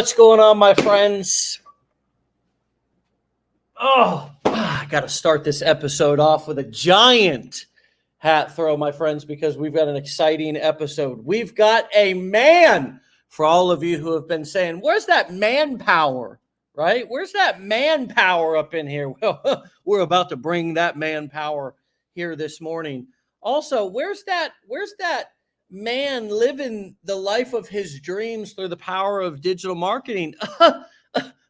What's going on, my friends? I got to start this episode off with a giant hat throw, my friends, because we've got an exciting episode. We've got a man for all of you who have been saying, where's that manpower, right? Where's that manpower up in here? Well, we're about to bring that manpower here this morning. Also, where's that man living the life of his dreams through the power of digital marketing?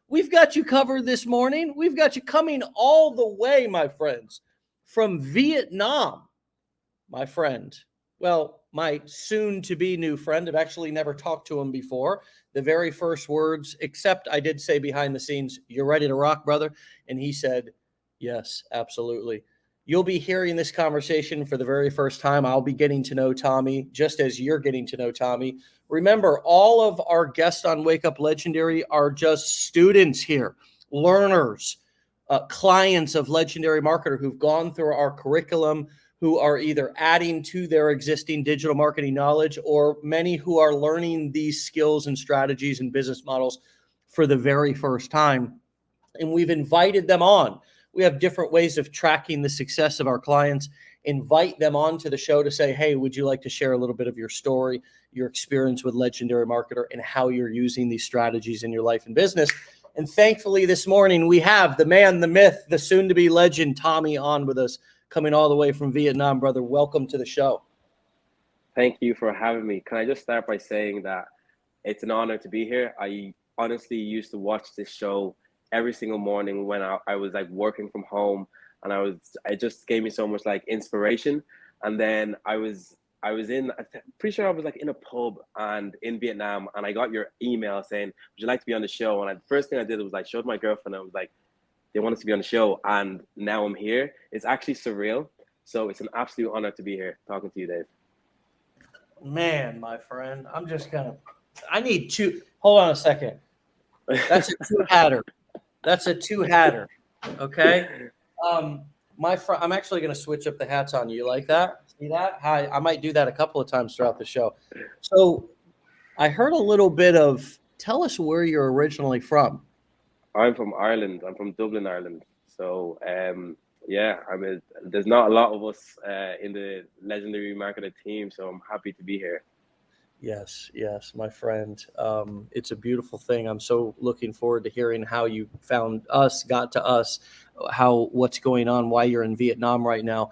We've got you covered this morning. We've got you coming all the way, my friends, from Vietnam, my friend. Well, my soon-to-be new friend. I've actually never talked to him before. The very first words, except I did say behind the scenes, "You ready to rock, brother?" And he said, "Yes, absolutely." You'll be hearing this conversation for the very first time. I'll be getting to know Tommy just as you're getting to know Tommy. Remember, all of our guests on Wake Up Legendary are just students here, learners, clients of Legendary Marketer who've gone through our curriculum, who are either adding to their existing digital marketing knowledge, or many who are learning these skills and strategies and business models for the very first time. And we've invited them on. We have different ways of tracking the success of our clients. Invite them onto the show to say, hey, would you like to share a little bit of your story, your experience with Legendary Marketer, and how you're using these strategies in your life and business? And thankfully, this morning, we have the man, the myth, the soon-to-be legend, Tommy, on with us, coming all the way from Vietnam. Brother, welcome to the show. Thank you for having me. Can I just start by saying that it's an honor to be here. I honestly used to watch this show every single morning when I was like working from home, and it just gave me so much like inspiration. And then pretty sure I was like in a pub and in Vietnam, and I got your email saying, would you like to be on the show? And the first thing I did was like showed my girlfriend. I was like, they want us to be on the show, and now I'm here. It's actually surreal. So it's an absolute honor to be here talking to you, Dave. Man, my friend, I need two. Hold on a second. That's a two-hatter. That's a two-hatter. Okay. My friend, I'm actually going to switch up the hats on you. You like that? See that? Hi. I might do that a couple of times throughout the show. So I heard a little bit of, tell us where you're originally from. I'm from Ireland. I'm from Dublin, Ireland. So, yeah, there's not a lot of us in the Legendary Marketer team, so I'm happy to be here. Yes, my friend. It's a beautiful thing. I'm so looking forward to hearing how you found us, got to us, what's going on, why you're in Vietnam right now.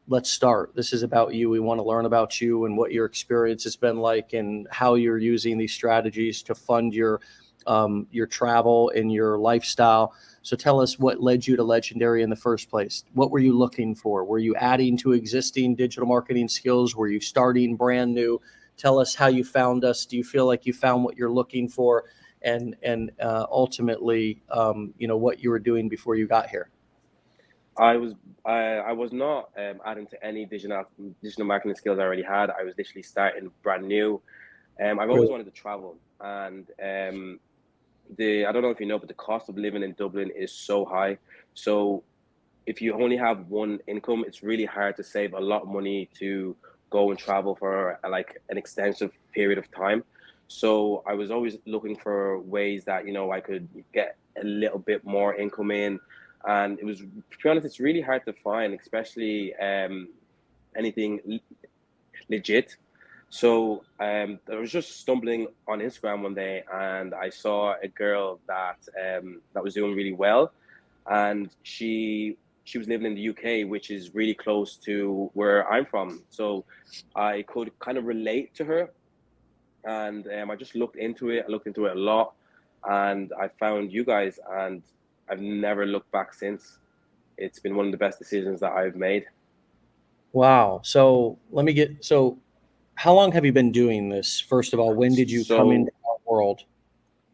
Let's start. This is about you. We want to learn about you and what your experience has been like, and how you're using these strategies to fund your travel and your lifestyle. So tell us what led you to Legendary in the first place. What were you looking for? Were you adding to existing digital marketing skills? Were you starting brand new? Tell us how you found us. Do you feel like you found what you're looking for, and ultimately, what you were doing before you got here? I was not adding to any digital marketing skills I already had. I was literally starting brand new. I've always wanted to travel, and I don't know if you know, but the cost of living in Dublin is so high. So if you only have one income, it's really hard to save a lot of money to go and travel for like an extensive period of time. So I was always looking for ways that, I could get a little bit more income in. And it was, to be honest, it's really hard to find, especially anything legit. So I was just stumbling on Instagram one day, and I saw a girl that was doing really well, and she was living in the UK, which is really close to where I'm from. So I could kind of relate to her, and I just looked into it. I looked into it a lot, and I found you guys, and I've never looked back since. It's been one of the best decisions that I've made. Wow. So how long have you been doing this? First of all, when did you come into So our world?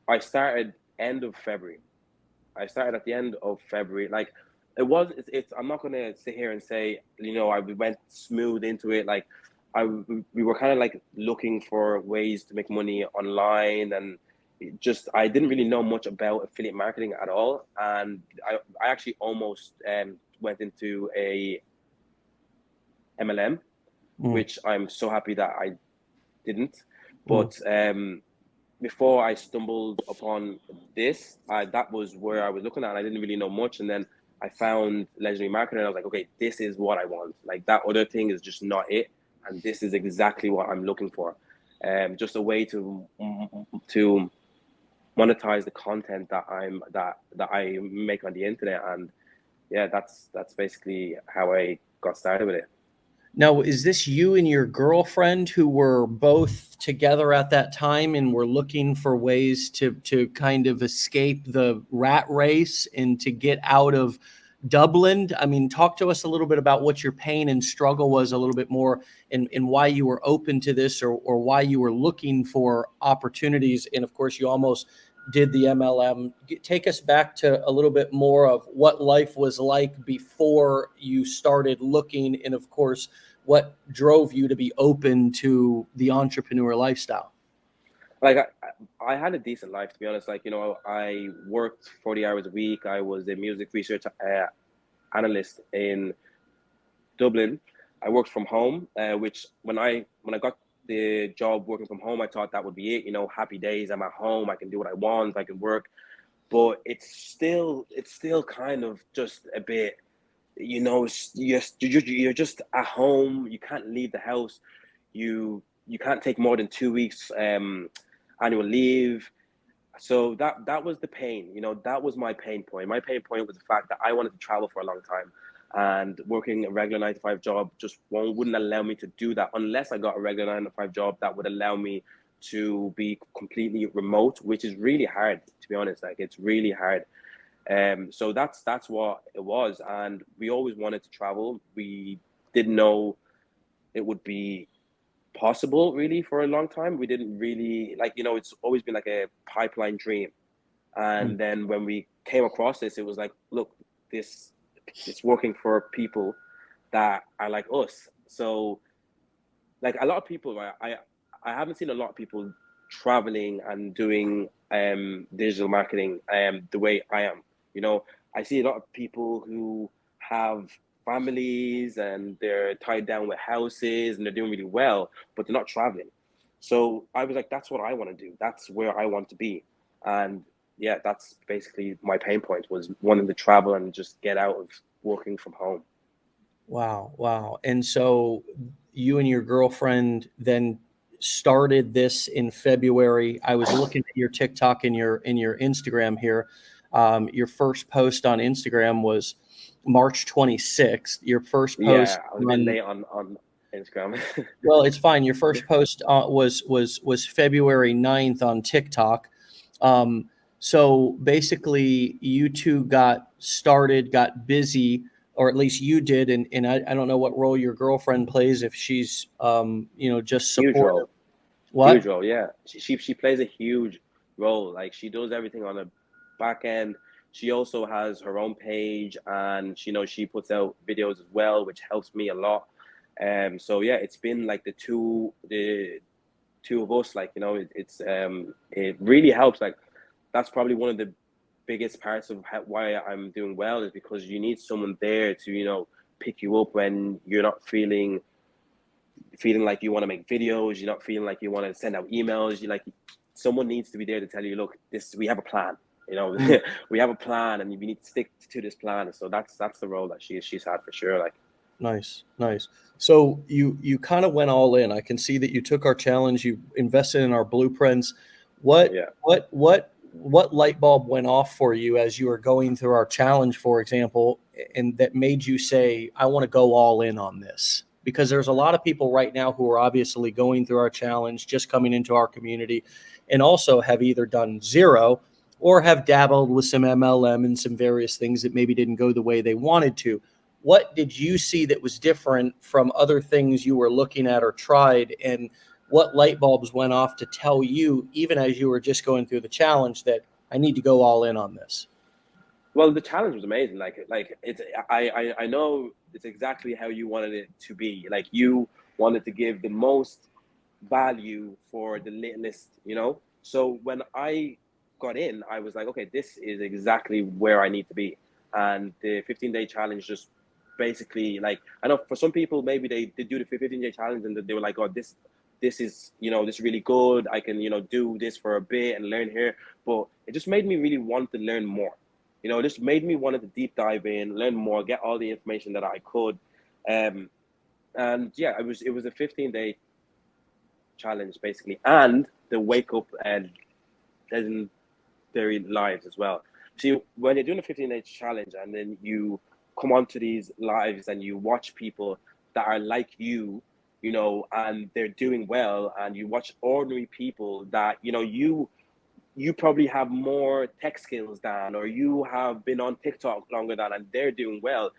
I started end of February. I started at the end of February. Like it's I'm not gonna sit here and say, we went smooth into it. Like we were kind of like looking for ways to make money online, and I didn't really know much about affiliate marketing at all. And I actually almost went into a MLM, which I'm so happy that I didn't. But before I stumbled upon this, that was where I was looking at, and I didn't really know much. And then I found legendary marketing, and I was like, okay, this is what I want. Like that other thing is just not it, and this is exactly what I'm looking for. Just a way to monetize the content that I make on the internet, and yeah, that's basically how I got started with it. Now, is this you and your girlfriend who were both together at that time and were looking for ways to kind of escape the rat race and to get out of Dublin? I mean, talk to us a little bit about what your pain and struggle was a little bit more, and why you were open to this, or why you were looking for opportunities. And of course, you almost did the MLM. Take us back to a little bit more of what life was like before you started looking, and of course, what drove you to be open to the entrepreneur lifestyle. Like I had a decent life, to be honest. Like, you know, I worked 40 hours a week. I was a music research analyst in Dublin. I worked from home, which when I got the job working from home, I thought that would be it. You know, happy days. I'm at home. I can do what I want. I can work. But it's still kind of just a bit. You know, you're just at home. You can't leave the house. You can't take more than 2 weeks annual leave. So that was the pain. You know, that was my pain point. My pain point was the fact that I wanted to travel for a long time, and working a regular 9 to 5 job just wouldn't allow me to do that unless I got a regular 9 to 5 job that would allow me to be completely remote, which is really hard, to be honest. Like, it's really hard. So that's what it was, and we always wanted to travel. We didn't know it would be possible really for a long time. We didn't really, like, you know, it's always been like a pipeline dream. And then when we came across this, it was like, look, this it's working for people that are like us. So like a lot of people, right, I haven't seen a lot of people traveling and doing digital marketing the way I am. You know, I see a lot of people who have families and they're tied down with houses and they're doing really well, but they're not traveling. So I was like, that's what I want to do. That's where I want to be. And yeah, that's basically my pain point, was wanting to travel and just get out of working from home. Wow, wow. And so you and your girlfriend then started this in February. I was looking at your TikTok and your Instagram here. Your first post on Instagram was March 26th. Your first post Yeah, I was a bit on, late on Instagram. well, it's fine. Your first post was February 9th on TikTok. So basically, you two got started, got busy, or at least you did, and I don't know what role your girlfriend plays, if she's just Huge supportive. role. Huge What? role, yeah. She plays a huge role. Like, she does everything on the back end. She also has her own page, and she puts out videos as well, which helps me a lot. So yeah, it's been like the two of us. Like, it really helps. Like, that's probably one of the biggest parts of why I'm doing well, is because you need someone there to pick you up when you're not feeling like you want to make videos, you're not feeling like you want to send out emails. You like Someone needs to be there to tell you, look, we have a plan. Mm. We have a plan, and we need to stick to this plan. So that's the role that she's had for sure. Like, Nice, nice. So you kind of went all in. I can see that you took our challenge, you invested in our blueprints. What yeah. what what what light bulb went off for you as you were going through our challenge, for example, and that made you say, I want to go all in on this? Because there's a lot of people right now who are obviously going through our challenge, just coming into our community, and also have either done zero or have dabbled with some MLM and some various things that maybe didn't go the way they wanted to. What did you see that was different from other things you were looking at or tried? And what light bulbs went off to tell you, even as you were just going through the challenge, that I need to go all in on this? Well, the challenge was amazing. Like it's I know it's exactly how you wanted it to be. Like, you wanted to give the most value for the littlest. So when I got in, I was like, okay, this is exactly where I need to be. And the 15-day challenge just basically, like, I know for some people maybe they do the 15-day challenge and they were like, oh, this this is, this is really good. I can, do this for a bit and learn here. But it just made me really want to learn more. It just made me want to deep dive in, learn more, get all the information that I could. And yeah, it was a 15-day challenge basically, and the wake up and legendary lives as well. See, when you're doing a 15-day challenge and then you come onto these lives and you watch people that are like and they're doing well, and you watch ordinary people that you probably have more tech skills than, or you have been on TikTok longer than, and they're doing well.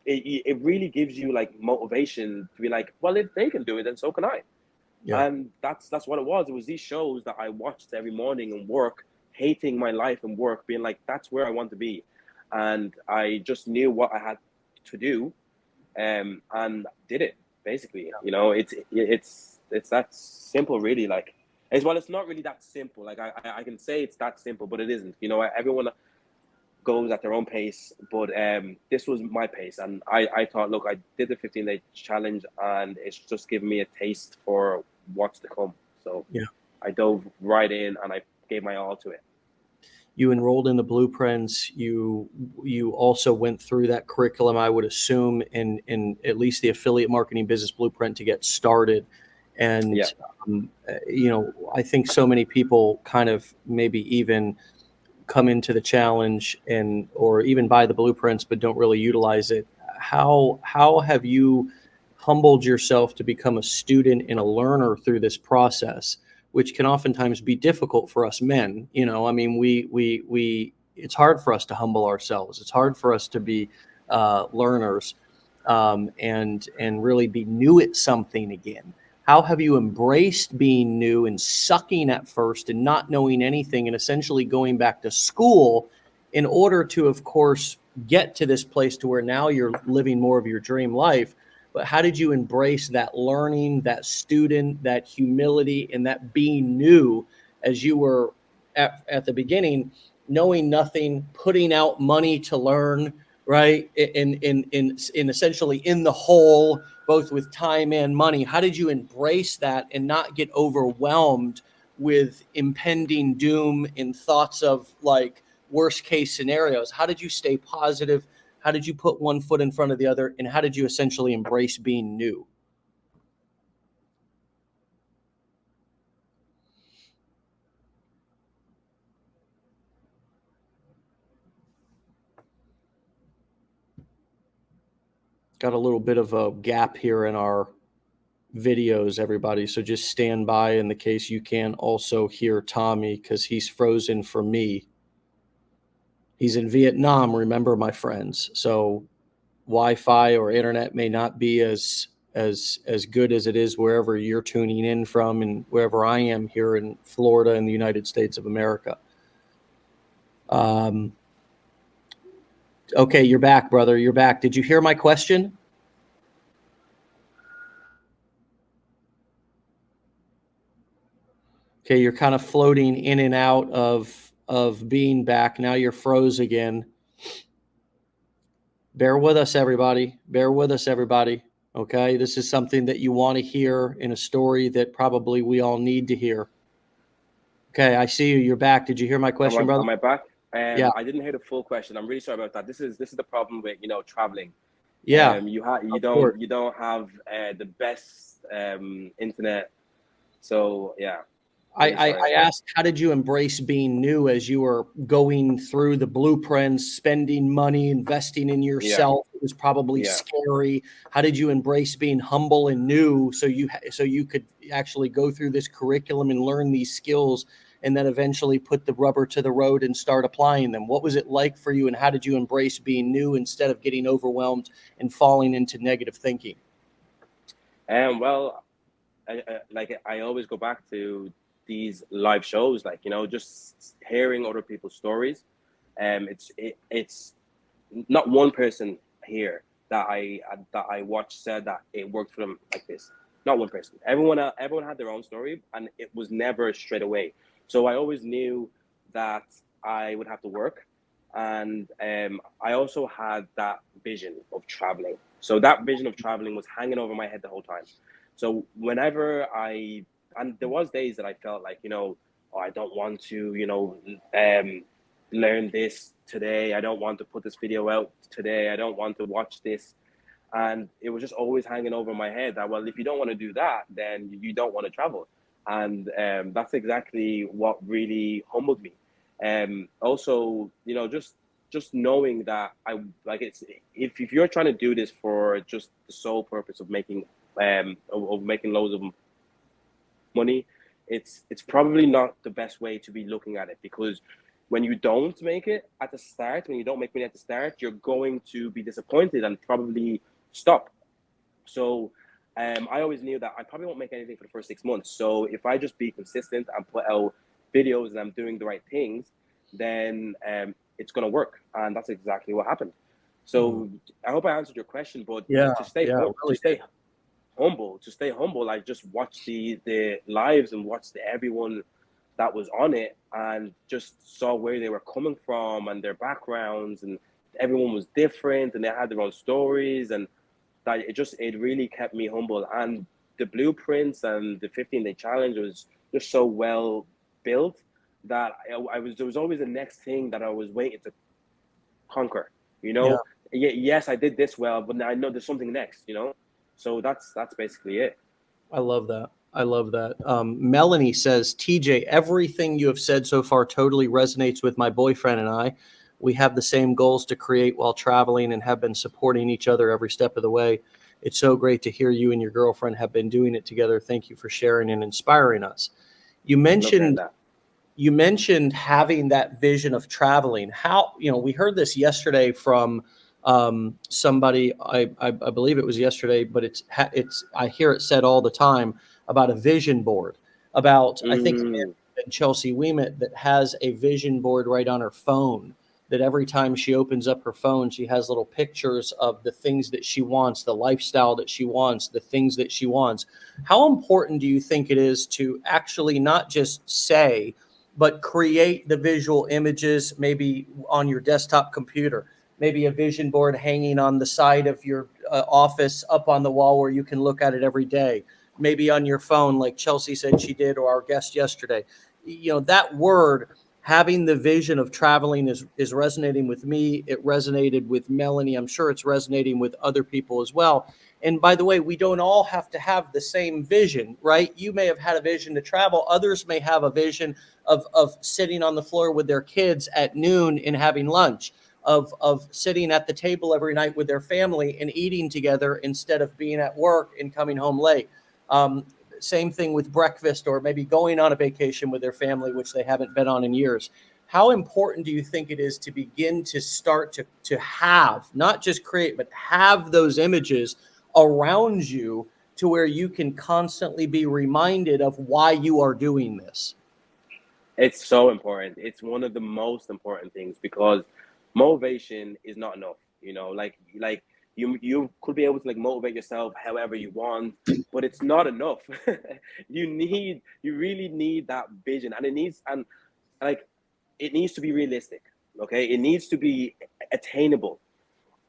It really gives you like motivation to be like, well, if they can do it, then so can I. Yeah. And that's what it was. It was these shows that I watched every morning and work, hating my life and work, being like, that's where I want to be. And I just knew what I had to do, and did it basically. It's that simple, really. Like, it's not really that simple. Like I can say it's that simple, but it isn't. Everyone goes at their own pace, but this was my pace, and I thought, look, I did the 15-day challenge, and it's just given me a taste for what's to come. So Yeah. I dove right in and I gave my all to it. You enrolled in the blueprints. You also went through that curriculum, I would assume, in at least the affiliate marketing business blueprint to get started. And Yeah. I think so many people kind of maybe even come into the challenge or even buy the blueprints but don't really utilize it. How have you humbled yourself to become a student and a learner through this process, which can oftentimes be difficult for us men? I mean, we it's hard for us to humble ourselves. It's hard for us to be learners, and really be new at something again. How have you embraced being new and sucking at first and not knowing anything, and essentially going back to school in order to, of course, get to this place to where now you're living more of your dream life? But how did you embrace that learning, that student, that humility, and that being new as you were at the beginning, knowing nothing, putting out money to learn, right? In essentially in the hole, both with time and money. How did you embrace that and not get overwhelmed with impending doom and thoughts of like worst case scenarios? How did you stay positive? How did you put one foot in front of the other? And how did you essentially embrace being new? Got a little bit of a gap here in our videos, everybody. So just stand by in the case you can also hear Tommy, because he's frozen for me. He's in Vietnam, remember, my friends. So Wi-Fi or internet may not be as good as it is wherever you're tuning in from, and wherever I am here in Florida in the United States of America. Okay, you're back, brother. You're back. Did you hear my question? Okay, you're kind of floating in and out of being back. Now you're froze again. Bear with us, everybody. Bear with us, everybody. Okay, this is something that you want to hear in a story that probably we all need to hear. Okay, I see you. You're back. Did you hear my question, brother? Am I back? Yeah. I didn't hear the full question. I'm really sorry about that. This is the problem with traveling. Yeah. You don't have the best internet. So yeah. I asked, how did you embrace being new as you were going through the blueprints, spending money, investing in yourself? It was probably scary. How did you embrace being humble and new so you could actually go through this curriculum and learn these skills, and then eventually put the rubber to the road and start applying them? What was it like for you, and how did you embrace being new instead of getting overwhelmed and falling into negative thinking? Well, I always go back to these live shows, just hearing other people's stories. It's not one person here that I watched said that it worked for them like this. Not one person. Everyone had their own story, and it was never straight away. So I always knew that I would have to work, and I also had that vision of traveling. So that vision of traveling was hanging over my head the whole time. So whenever and there was days that I felt like, oh, I don't want to, learn this today. I don't want to put this video out today. I don't want to watch this. And it was just always hanging over my head that, well, if you don't want to do that, then you don't want to travel. And that's exactly what really humbled me. Also, just knowing that if you're trying to do this for just the sole purpose of making loads of money, it's probably not the best way to be looking at it, because when you don't make it at the start, when you don't make money at the start, you're going to be disappointed and probably stop. So I always knew that I probably won't make anything for the first 6 months. So if I just be consistent and put out videos and I'm doing the right things, then it's going to work. And that's exactly what happened. So I hope I answered your question, but to stay humble, I just watched the lives and watched everyone that was on it and just saw where they were coming from and their backgrounds, and everyone was different and they had their own stories, and that it really kept me humble. And the blueprints and the 15-day challenge was just so well built that there was always the next thing that I was waiting to conquer. Yes, I did this well, but I know there's something next. So that's basically it. I love that. Melanie says, TJ, everything you have said so far totally resonates with my boyfriend and I. We have the same goals to create while traveling and have been supporting each other every step of the way. It's so great to hear you and your girlfriend have been doing it together. Thank you for sharing and inspiring us. You mentioned having that vision of traveling. How, we heard this yesterday from somebody, I believe it was yesterday, but it's I hear it said all the time about a vision board, about I think Chelsea Weemet, that has a vision board right on her phone, that every time she opens up her phone, she has little pictures of the things that she wants, the lifestyle that she wants, the things that she wants. How important do you think it is to actually not just say, but create the visual images, maybe on your desktop computer, maybe a vision board hanging on the side of your office up on the wall where you can look at it every day, maybe on your phone like Chelsea said she did, or our guest yesterday? That word, having the vision of traveling, is resonating with me. It resonated with Melanie. I'm sure it's resonating with other people as well. And by the way, we don't all have to have the same vision, right? You may have had a vision to travel. Others may have a vision of sitting on the floor with their kids at noon and having lunch, of sitting at the table every night with their family and eating together instead of being at work and coming home late. Same thing with breakfast, or maybe going on a vacation with their family, which they haven't been on in years. How important do you think it is to begin to start to have, not just create, but have those images around you to where you can constantly be reminded of why you are doing this? It's so important. It's one of the most important things, because motivation is not enough. You could be able to motivate yourself however you want, but it's not enough. You really need that vision, and it needs to be realistic. Okay, it needs to be attainable,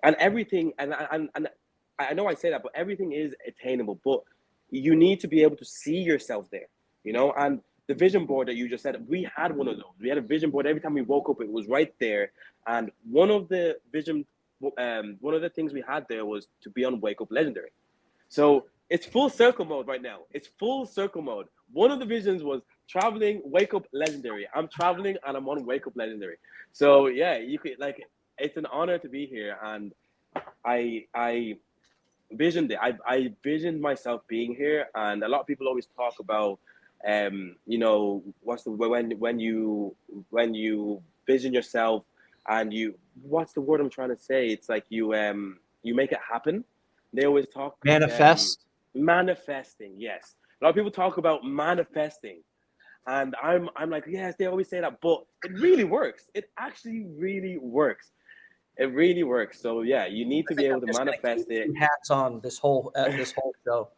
and everything. And I know I say that, but everything is attainable. But you need to be able to see yourself there. And the vision board that you just said, we had one of those. We had a vision board every time we woke up. It was right there, and one of the things we had there was to be on Wake Up Legendary. So it's full circle mode right now. It's full circle mode. One of the visions was traveling, Wake Up Legendary. I'm traveling and I'm on Wake Up Legendary. So yeah, you could it's an honor to be here, and I visioned it. I visioned myself being here, and a lot of people always talk about what's the when you vision yourself, and what's the word I'm trying to say? It's like you make it happen. They always talk manifesting. Yes, a lot of people talk about manifesting, and I'm like, yes, they always say that, but it really works. It actually really works. It really works. So yeah, you need to be able to manifest it. Two hats on this whole show,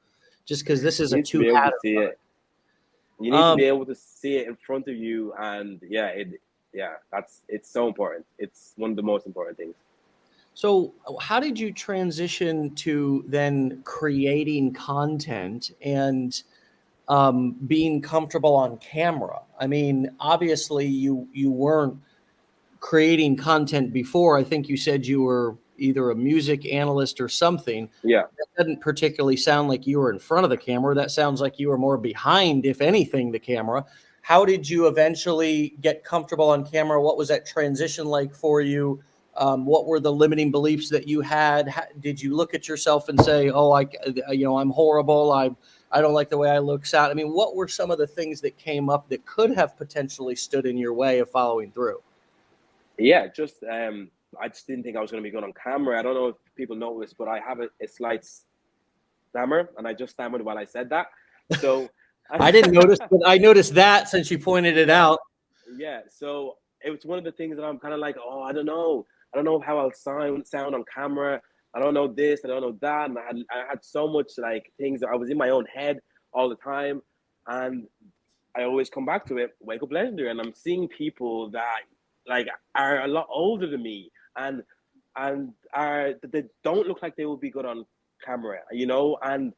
just because this is a two hat. You need to be able to see it in front of you, and it's so important. It's one of the most important things. So how did you transition to then creating content and being comfortable on camera? I mean, obviously you weren't creating content before. I think you said you were either a music analyst or something. Yeah. That doesn't particularly sound like you were in front of the camera. That sounds like you were more behind, if anything, the camera. How did you eventually get comfortable on camera? What was that transition like for you? What were the limiting beliefs that you had? Did you look at yourself and say, "Oh, I'm horrible. I don't like the way I look, sound"? I mean, what were some of the things that came up that could have potentially stood in your way of following through? Yeah, just I just didn't think I was going to be good on camera. I don't know if people noticed, but I have a slight stammer, and I just stammered while I said that. So I didn't notice, but I noticed that since you pointed it out. yeah, so it was one of the things that I'm kind of like, oh, I don't know how I'll sound on camera. I don't know this, I don't know that, and I had so much like things that I was in my own head all the time, and I always come back to it. Wake up legendary, and I'm seeing people that like are a lot older than me, and they don't look like they will be good on camera, you know, and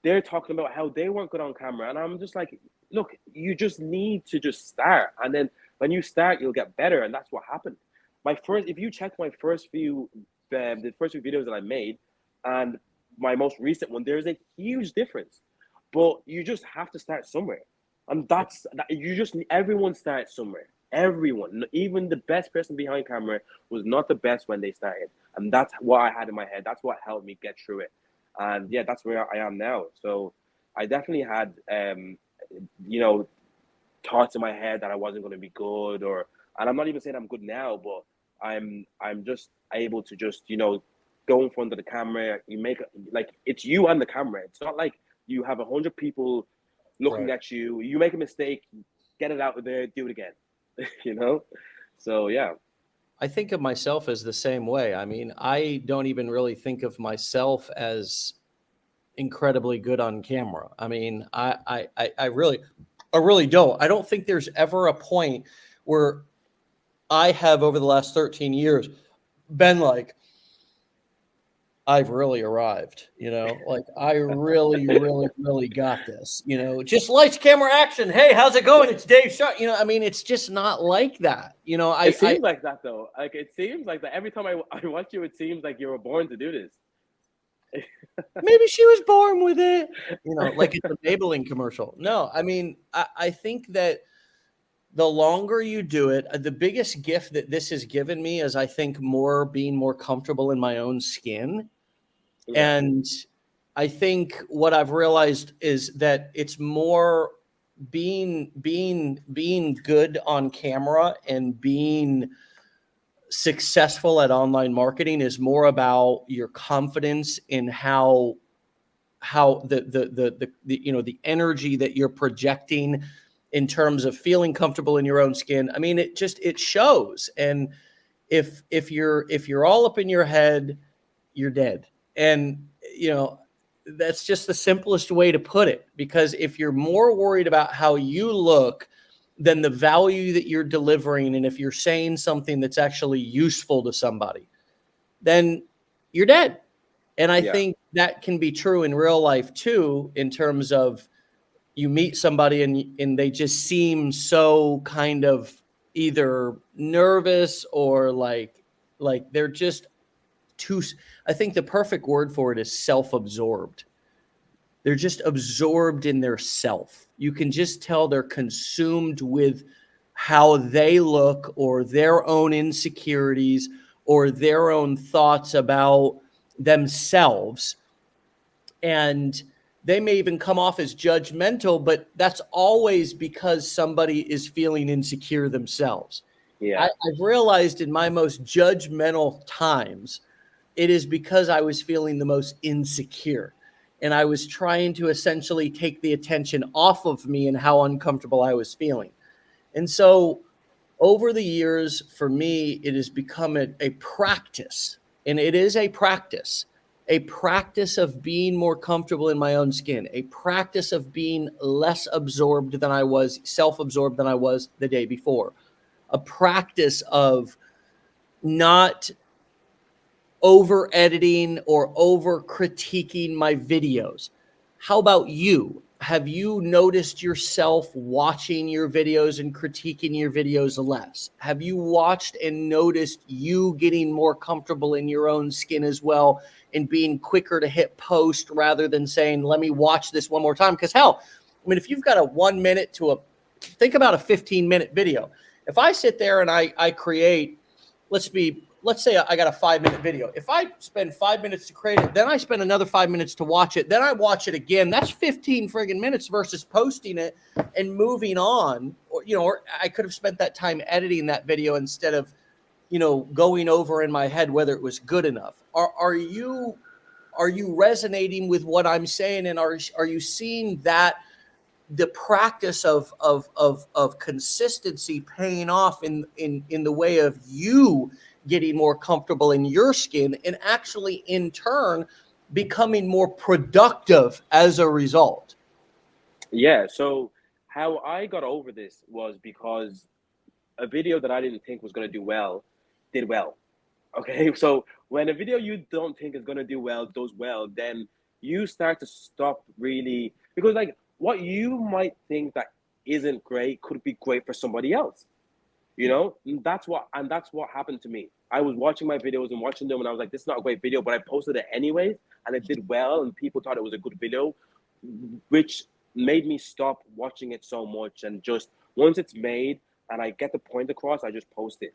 they're talking about how they weren't good on camera, and I'm just like, look, you just need to just start, and then when you start, you'll get better, and that's what happened. If you check my first few, the first few videos that I made, and my most recent one, there's a huge difference, but you just have to start somewhere, and you just everyone starts somewhere. Everyone, even the best person behind camera, was not the best when they started, and that's what I had in my head. That's what helped me get through it, and yeah, that's where I am now. So I definitely had, you know, thoughts in my head that I wasn't going to be good, and I'm not even saying I'm good now, but I'm just able to just, you know, go in front of the camera. You make like it's you and the camera. It's not like you have 100 people looking Right. at you. You make a mistake, get it out of there, do it again. You know? So yeah. I think of myself as the same way. I mean, I don't even really think of myself as incredibly good on camera. I mean, I really don't. I don't think there's ever a point where I have over the last 13 years been like, I've really arrived, like I really, really, really got this, just lights, camera, action. Hey, how's it going? It's Dave Sharpe. I mean, it's just not like that. It seems like that though. Like it seems like that every time I watch you, it seems like you were born to do this. Maybe she was born with it, like it's a Maybelline commercial. No, I mean, I think that the longer you do it, the biggest gift that this has given me is, I think, being more comfortable in my own skin. Yeah. And I think what I've realized is that it's more being good on camera and being successful at online marketing is more about your confidence in how the energy that you're projecting in terms of feeling comfortable in your own skin. I mean, it shows. And if you're all up in your head, you're dead. And that's just the simplest way to put it, because if you're more worried about how you look than the value that you're delivering, and if you're saying something that's actually useful to somebody, then you're dead. And I think that can be true in real life too, in terms of you meet somebody and they just seem so kind of either nervous or like they're just too. I think the perfect word for it is self-absorbed. They're just absorbed in their self. You can just tell they're consumed with how they look, or their own insecurities, or their own thoughts about themselves. And they may even come off as judgmental, but that's always because somebody is feeling insecure themselves. Yeah. I've realized in my most judgmental times, it is because I was feeling the most insecure. And I was trying to essentially take the attention off of me and how uncomfortable I was feeling. And so over the years, for me, it has become a practice. And it is a practice of being more comfortable in my own skin, a practice of being less absorbed than I was, self-absorbed than I was the day before, a practice of not over editing or over critiquing my videos. How about you? Have you noticed yourself watching your videos and critiquing your videos less? Have you watched and noticed you getting more comfortable in your own skin as well and being quicker to hit post rather than saying, let me watch this one more time? Because hell, I mean, if you've got a 1 minute to think about a 15-minute video. If I sit there and I create, let's say I got a 5-minute video. If I spend 5 minutes to create it, then I spend another 5 minutes to watch it, then I watch it again. That's 15 friggin' minutes versus posting it and moving on. Or I could have spent that time editing that video instead of, going over in my head whether it was good enough. Are you resonating with what I'm saying? And are you seeing that the practice of consistency paying off in the way of you getting more comfortable in your skin and actually in turn becoming more productive as a result? Yeah. So how I got over this was because a video that I didn't think was going to do well did well. Okay. So when a video you don't think is going to do well does well, then you start to stop really, because like what you might think that isn't great could be great for somebody else. That's what happened to me. I was watching my videos and watching them, and I was like, this is not a great video, but I posted it anyways, and it did well, and people thought it was a good video, which made me stop watching it so much. And just once it's made and I get the point across, I just post it.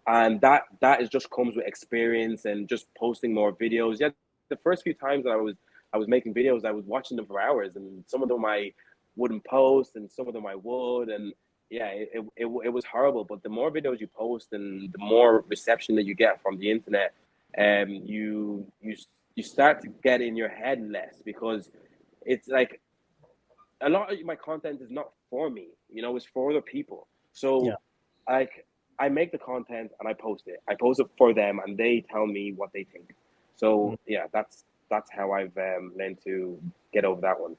And that is just comes with experience and just posting more videos. Yeah, the first few times that I was making videos, I was watching them for hours, and some of them I wouldn't post, and some of them I would, and yeah, it was horrible. But the more videos you post and the more reception that you get from the internet, you start to get in your head less, because it's like a lot of my content is not for me, it's for other people. Yeah. So like I make the content and I post it. I post it for them, and they tell me what they think. So yeah, that's how I've learned to get over that one.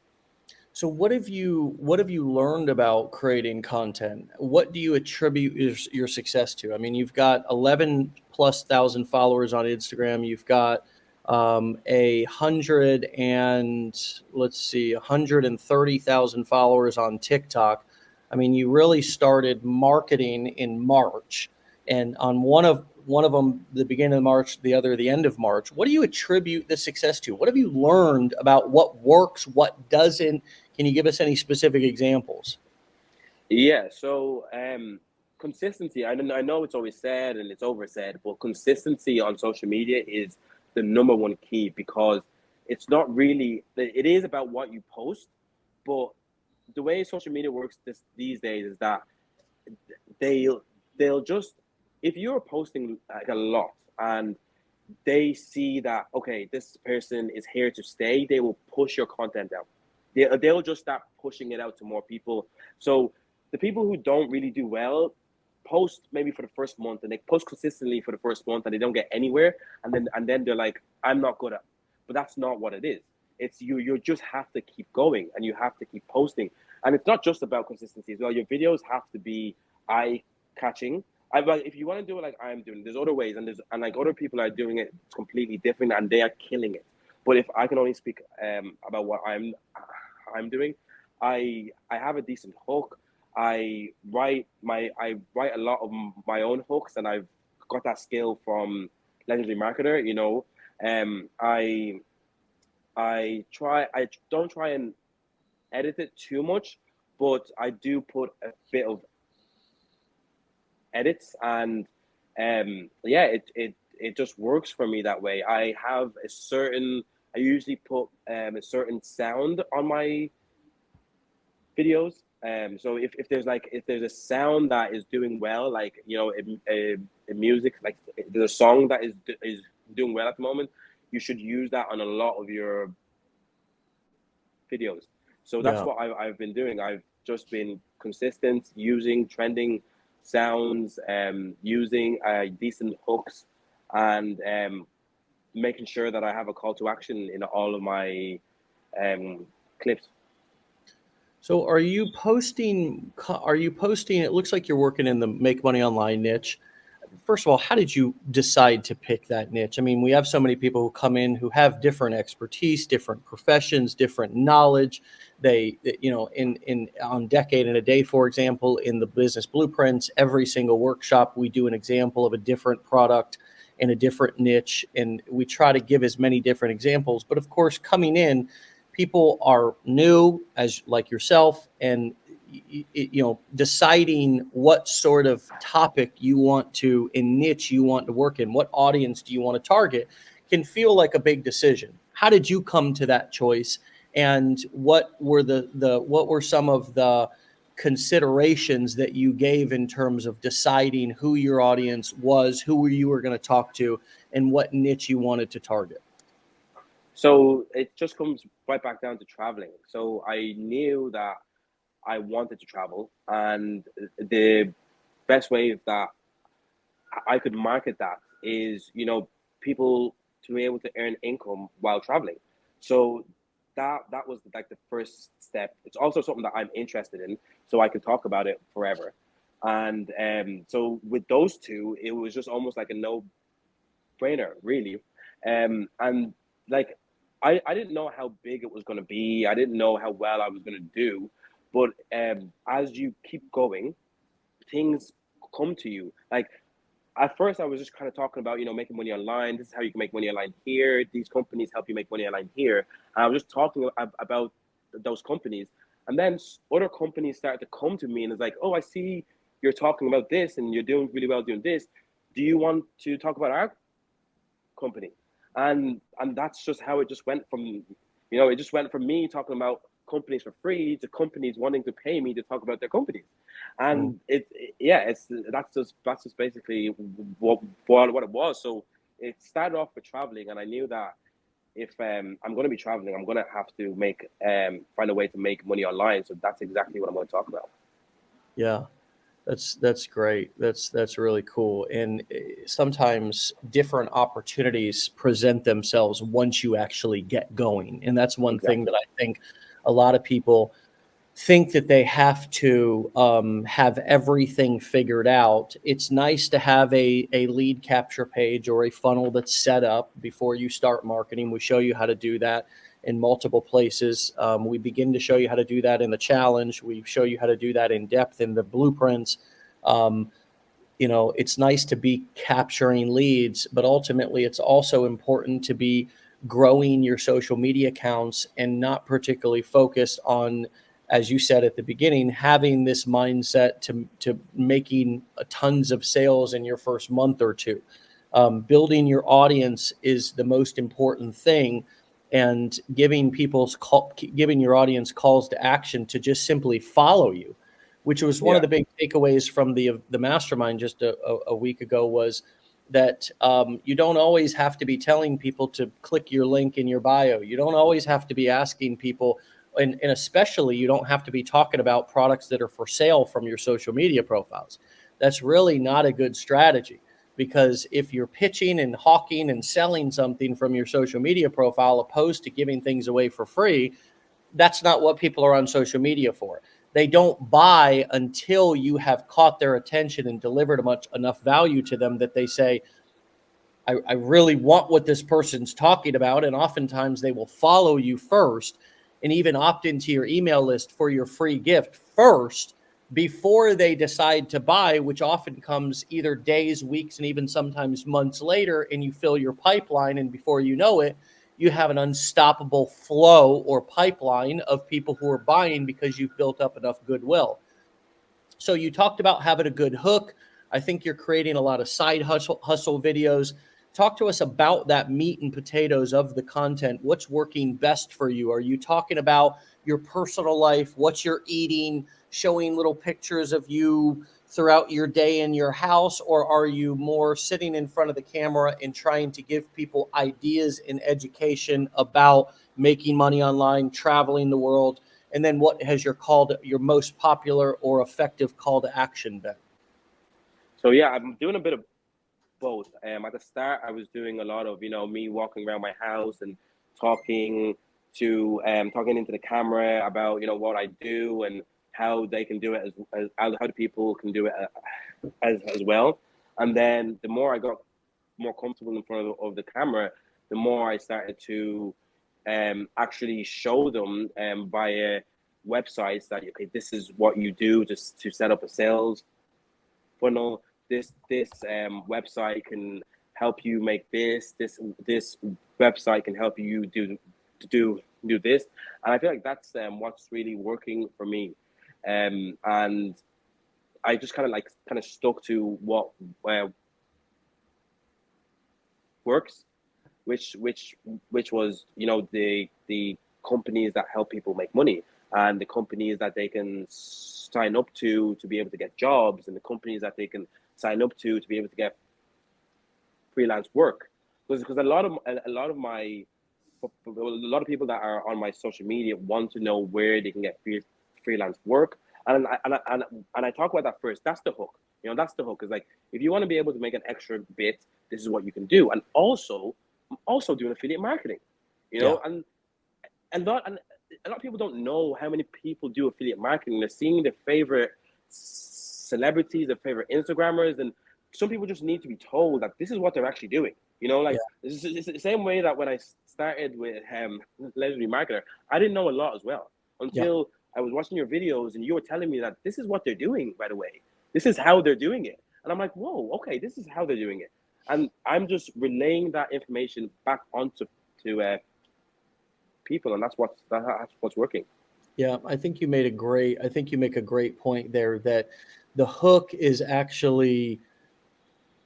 So what have you learned about creating content? What do you attribute your success to? I mean, you've got 11 plus thousand followers on Instagram. You've got 130,000 followers on TikTok. I mean, you really started marketing in March, and on one of them the beginning of March, the other the end of March. What do you attribute the success to? What have you learned about what works, what doesn't? Can you give us any specific examples? Yeah, so consistency. I know it's always said and it's oversaid, but consistency on social media is the number one key, because it's not really. It is about what you post, but the way social media works these days is that they'll they'll just, if you're posting like a lot and they see that, okay, this person is here to stay, they will push your content out. They'll just start pushing it out to more people. So the people who don't really do well post maybe for the first month, and they post consistently for the first month, and they don't get anywhere, and then they're like, I'm not good at it. But that's not what it is. It's you just have to keep going, and you have to keep posting. And it's not just about consistency as well. Your videos have to be eye catching. But if you want to do it like I'm doing, there's other ways, and like other people are doing it completely different, and they are killing it. But if I can only speak about what I'm doing, I have a decent hook. I write a lot of my own hooks, and I've got that skill from Legendary Marketer. I don't try and edit it too much, but I do put a bit of edits, and yeah, it just works for me that way. I usually put a certain sound on my videos. So if there's a sound that is doing well, like a music, like there's a song that is doing well at the moment, you should use that on a lot of your videos. So that's Yeah. what I've been doing. I've just been consistent using trending sounds, using decent hooks, and making sure that I have a call to action in all of my clips. So are you posting, it looks like you're working in the make money online niche. first of all, how did you decide to pick that niche? I mean, we have so many people who come in who have different expertise, different professions, different knowledge. They, you know, in on Decade in a Day, for example, in the business blueprints, every single workshop we do an example of a different product in a different niche, and we try to give as many different examples. But of course, coming in, people are new, as like yourself, and you know, deciding what sort of topic you want to and niche you want to work in, what audience do you want to target, can feel like a big decision. How did you come to that choice, and what were what were some of the considerations that you gave in terms of deciding who your audience was, who you were going to talk to, and what niche you wanted to target? So it just comes right back down to traveling. So I knew that I wanted to travel, and the best way that I could market that is, you know, people to be able to earn income while traveling. So that was like the first step. It's also something that I'm interested in, so I could talk about it forever. And so with those two, it was just almost like a no brainer, really. And like I didn't know how big it was going to be. I didn't know how well I was going to do. But as you keep going, things come to you. Like at first, I was just kind of talking about, you know, making money online. This is how you can make money online here. These companies help you make money online here. And I was just talking about those companies. And then other companies started to come to me and it's like, oh, I see you're talking about this and you're doing really well doing this. Do you want to talk about our company? And that's just how it just went from, you know, it just went from me talking about companies for free to companies wanting to pay me to talk about their companies. And yeah, it's that's just basically what it was. So it started off with traveling, and I knew that if I'm going to be traveling, I'm going to have to make find a way to make money online. So that's exactly what I'm going to talk about. Yeah. That's great. That's really cool. And sometimes different opportunities present themselves once you actually get going. And that's one thing Exactly. that I think a lot of people think, that they have to have everything figured out. It's nice to have a lead capture page or a funnel that's set up before you start marketing. We show you how to do that in multiple places. We begin to show you how to do that in the challenge. We show you how to do that in depth in the blueprints. Um, you know, it's nice to be capturing leads, but ultimately it's also important to be growing your social media accounts and not particularly focused on, as you said at the beginning, having this mindset to making tons of sales in your first month or two. Building your audience is the most important thing, and giving your audience calls to action to just simply follow you, which was one of Yeah. the big takeaways from the mastermind just a week ago, was that you don't always have to be telling people to click your link in your bio. You don't always have to be asking people, and especially you don't have to be talking about products that are for sale from your social media profiles. That's really not a good strategy, because if you're pitching and hawking and selling something from your social media profile opposed to giving things away for free, that's not what people are on social media for. They don't buy until you have caught their attention and delivered enough value to them that they say, I really want what this person's talking about. And oftentimes they will follow you first and even opt into your email list for your free gift first before they decide to buy, which often comes either days, weeks, and even sometimes months later. And you fill your pipeline, and before you know it, you have an unstoppable flow or pipeline of people who are buying because you've built up enough goodwill. So you talked about having a good hook. I think you're creating a lot of side hustle videos. Talk to us about that meat and potatoes of the content. What's working best for you? Are you talking about your personal life, what you're eating, showing little pictures of you throughout your day in your house, or are you more sitting in front of the camera and trying to give people ideas and education about making money online, traveling the world? And then what has your most popular or effective call to action been? So yeah, I'm doing a bit of both. At the start, I was doing a lot of, you know, me walking around my house and talking talking into the camera about, you know, what I do and how they can do it as how the people can do it as well. And then the more I got more comfortable in front of the camera, the more I started to actually show them via websites that, okay, this is what you do just to set up a sales funnel. This website can help you make this website can help you do this. And I feel like that's what's really working for me. And I just kind of stuck to what works, which was, you know, the companies that help people make money, and the companies that they can sign up to be able to get jobs, and the companies that they can sign up to be able to get freelance work. Because a lot of people that are on my social media want to know where they can get freelance work, and I talk about that first. That's the hook. You know, that's the hook. Is like, if you want to be able to make an extra bit, this is what you can do. And also, I'm also doing affiliate marketing. You know, Yeah. and a lot of people don't know how many people do affiliate marketing. They're seeing their favorite celebrities, their favorite Instagrammers, and some people just need to be told that this is what they're actually doing. You know, like, it's the same way that when I started with Legendary Marketer, I didn't know a lot as well until I was watching your videos and you were telling me that this is what they're doing, by the way. This is how they're doing it. And I'm like, whoa, okay, this is how they're doing it. And I'm just relaying that information back onto people, and that's what's working. Yeah, I think you make a great point there, that the hook is actually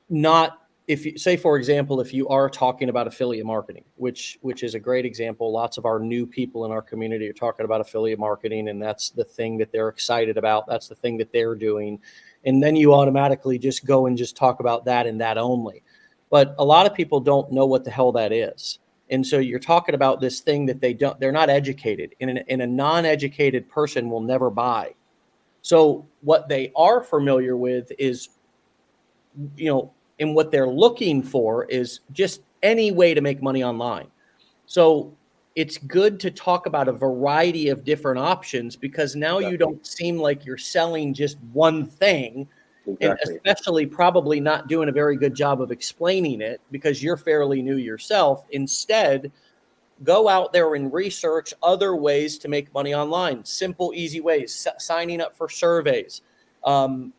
not, if you say, for example, if you are talking about affiliate marketing, which is a great example. Lots of our new people in our community are talking about affiliate marketing, and that's the thing that they're excited about. That's the thing that they're doing. And then you automatically just go and just talk about that and that only. But a lot of people don't know what the hell that is. And so you're talking about this thing that they're not educated in. A non-educated person will never buy. So what they are familiar with is, you know, and what they're looking for is just any way to make money online. So it's good to talk about a variety of different options, because now you don't seem like you're selling just one thing. And especially probably not doing a very good job of explaining it, because you're fairly new yourself. Instead, go out there and research other ways to make money online. Simple, easy ways, signing up for surveys, and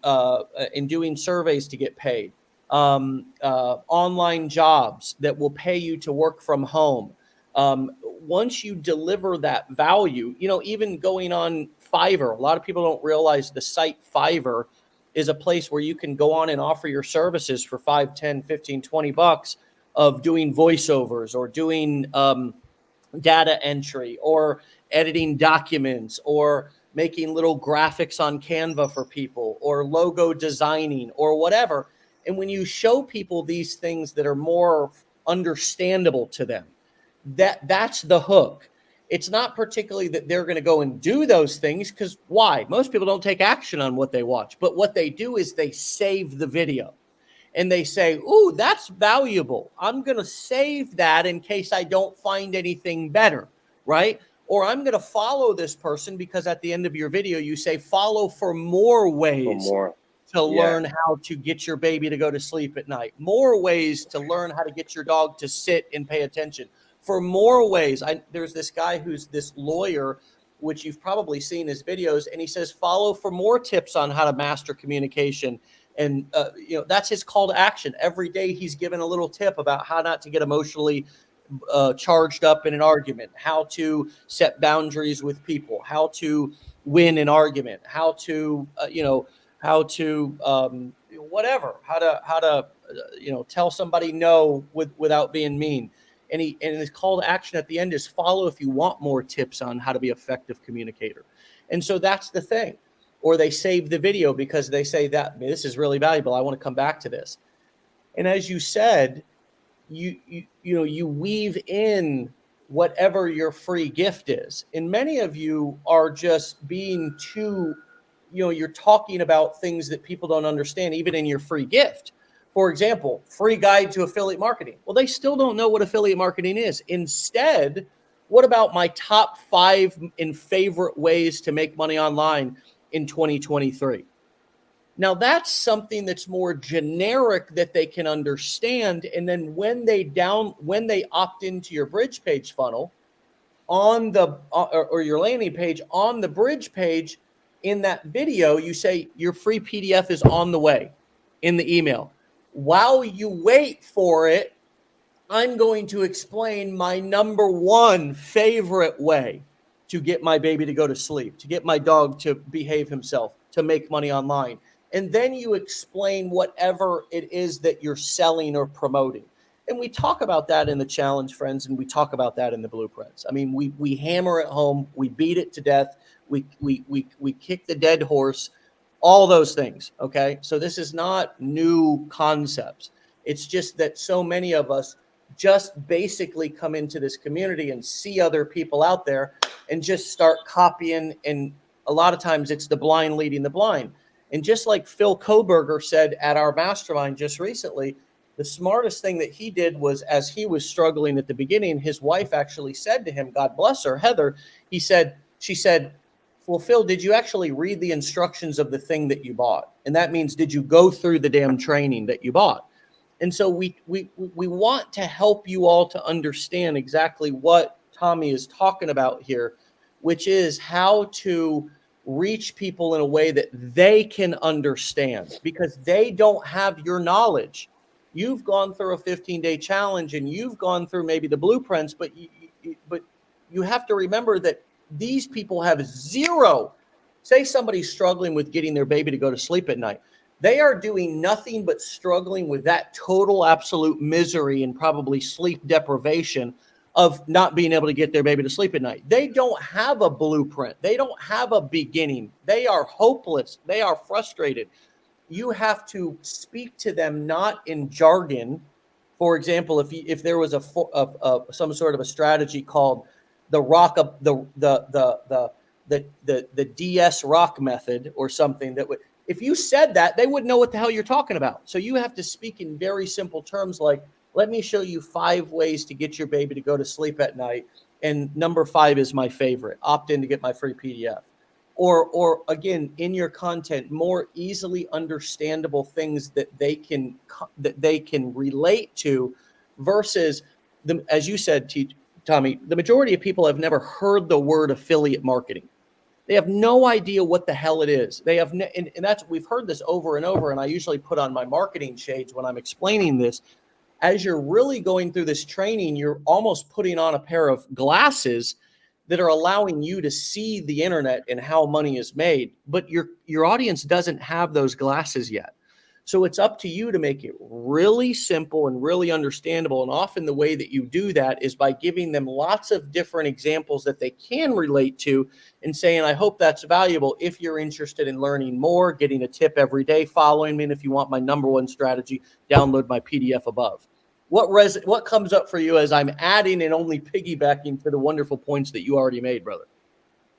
doing surveys to get paid, online jobs that will pay you to work from home. Once you deliver that value, you know, even going on Fiverr, a lot of people don't realize the site Fiverr is a place where you can go on and offer your services for 5, 10, 15, 20 bucks of doing voiceovers, or doing data entry, or editing documents, or making little graphics on Canva for people, or logo designing, or whatever. And when you show people these things that are more understandable to them, that's the hook. It's not particularly that they're going to go and do those things, because why? Most people don't take action on what they watch. But what they do is they save the video. And they say, ooh, that's valuable. I'm going to save that in case I don't find anything better, right? Or I'm going to follow this person, because at the end of your video, you say, follow for more ways to learn how to get your baby to go to sleep at night. More ways to learn how to get your dog to sit and pay attention. For more ways. There's this guy who's this lawyer, which you've probably seen his videos, and he says, follow for more tips on how to master communication. And, you know, that's his call to action. Every day he's given a little tip about how not to get emotionally charged up in an argument, how to set boundaries with people, how to win an argument, how to, whatever, how to tell somebody no without being mean. And his call to action at the end is follow if you want more tips on how to be an effective communicator. And so that's the thing. Or they save the video because they say that this is really valuable. I want to come back to this. And as you said, you weave in whatever your free gift is. And many of you are just being too, you're talking about things that people don't understand, even in your free gift. For example, free guide to affiliate marketing. Well, they still don't know what affiliate marketing is. Instead, what about my top 5 and favorite ways to make money online in 2023? Now that's something that's more generic that they can understand. And then when they opt into your bridge page funnel on the or your landing page, on the bridge page in that video, you say your free PDF is on the way in the email. While you wait for it, I'm going to explain my number one favorite way to get my baby to go to sleep, to get my dog to behave himself, to make money online. And then you explain whatever it is that you're selling or promoting. And we talk about that in the challenge, friends, and we talk about that in the blueprints. I mean, we hammer it home, we beat it to death, we kick the dead horse, all those things. Okay. So this is not new concepts. It's just that so many of us just basically come into this community and see other people out there and just start copying. And a lot of times it's the blind leading the blind. And just like Phil Koberger said at our mastermind just recently, the smartest thing that he did was, as he was struggling at the beginning, his wife actually said to him, God bless her, Heather, she said, well, Phil, did you actually read the instructions of the thing that you bought? And that means, did you go through the damn training that you bought? And so we want to help you all to understand exactly what Tommy is talking about here, which is how to reach people in a way that they can understand, because they don't have your knowledge. You've gone through a 15-day challenge and you've gone through maybe the blueprints, but you have to remember that these people have zero. Say somebody's struggling with getting their baby to go to sleep at night. They are doing nothing but struggling with that total absolute misery and probably sleep deprivation of not being able to get their baby to sleep at night. They don't have a blueprint. They don't have a beginning. They are hopeless. They are frustrated. You have to speak to them not in jargon. For example, if there was some sort of a strategy called the DS rock method or something, that would, if you said that, they wouldn't know what the hell you're talking about. So you have to speak in very simple terms, like, let me show you 5 ways to get your baby to go to sleep at night. And number 5 is my favorite. Opt in to get my free PDF. Or again, in your content, more easily understandable things that they can relate to, versus as you said, Tommy, the majority of people have never heard the word affiliate marketing. They have no idea what the hell it is. They have, and that's, we've heard this over and over. And I usually put on my marketing shades when I'm explaining this. As you're really going through this training, you're almost putting on a pair of glasses that are allowing you to see the internet and how money is made. But your audience doesn't have those glasses yet. So it's up to you to make it really simple and really understandable. And often the way that you do that is by giving them lots of different examples that they can relate to and saying, I hope that's valuable. If you're interested in learning more, getting a tip every day, following me, and if you want my number 1 strategy, download my PDF above. What comes up for you as I'm adding and only piggybacking to the wonderful points that you already made, brother?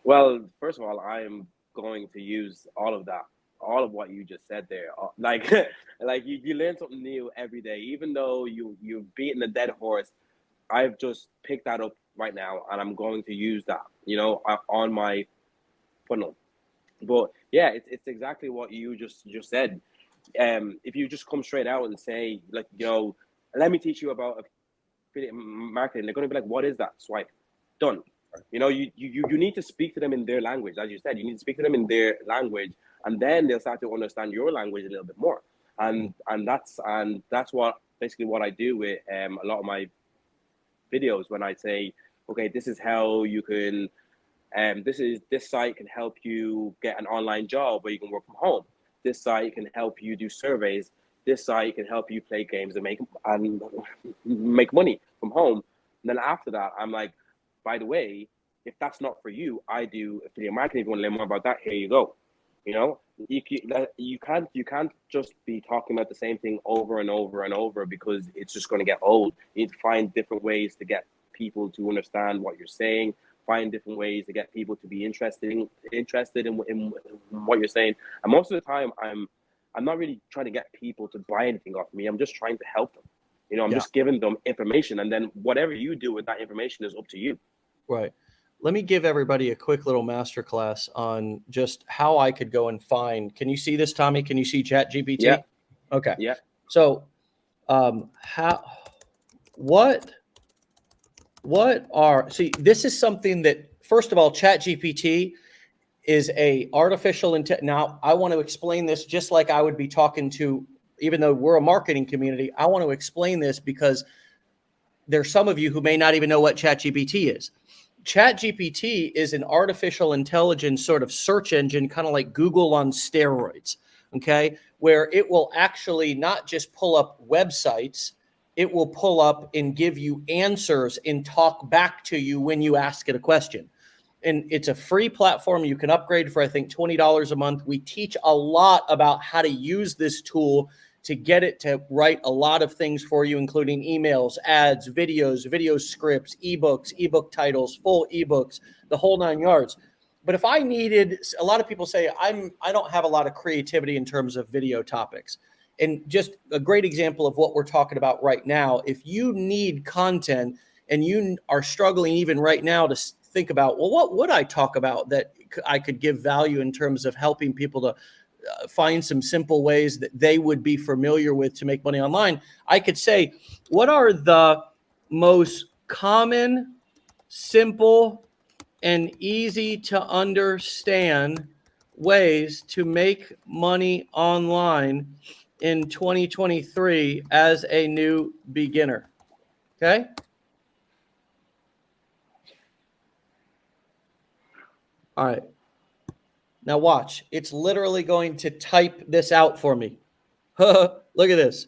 Well, first of all, I am going to use all of that, all of what you just said there. Like, like you learn something new every day, even though you've beaten a dead horse. I've just picked that up right now, and I'm going to use that, on my funnel. But yeah, it's exactly what you just said. If you just come straight out and say, like, let me teach you about affiliate marketing, they're going to be like, what is that? Swipe. Done. You need to speak to them in their language. As you said, you need to speak to them in their language, and then they'll start to understand your language a little bit more. And that's what basically what I do with a lot of my videos, when I say, okay, this is how you can, this site can help you get an online job where you can work from home. This site can help you do surveys. This site can help you play games and make money from home. And then after that, I'm like, by the way, if that's not for you, I do affiliate marketing. If you want to learn more about that, here you go. You can't just be talking about the same thing over and over and over, because it's just going to get old. You need to find different ways to get people to understand what you're saying. Find different ways to get people to be interested in what you're saying. And most of the time, I'm not really trying to get people to buy anything off me. I'm just trying to help them. I'm just giving them information, and then whatever you do with that information is up to you. Right. let me give everybody a quick little masterclass on just how I could go and find. Can you see this, Tommy? Can you see ChatGPT? Yeah. Okay. Yeah. So, this is something that, first of all, ChatGPT is a artificial intelligence. Now, I want to explain this just like I would be talking to, even though we're a marketing community, I want to explain this because there's some of you who may not even know what ChatGPT is. ChatGPT is an artificial intelligence sort of search engine, kind of like Google on steroids, okay, where it will actually not just pull up websites, it will pull up and give you answers and talk back to you when you ask it a question. And it's a free platform. You can upgrade for, I think, $20 a month. We teach a lot about how to use this tool to get it to write a lot of things for you, including emails, ads, videos, video scripts, ebooks, ebook titles, full ebooks, the whole 9 yards. But if I needed, a lot of people say I don't have a lot of creativity in terms of video topics. And just a great example of what we're talking about right now, if you need content and you are struggling even right now to think about, well, what would I talk about that I could give value in terms of helping people to find some simple ways that they would be familiar with to make money online? I could say, what are the most common, simple, and easy to understand ways to make money online in 2023 as a new beginner? Okay. All right. Now watch. It's literally going to type this out for me. Look at this.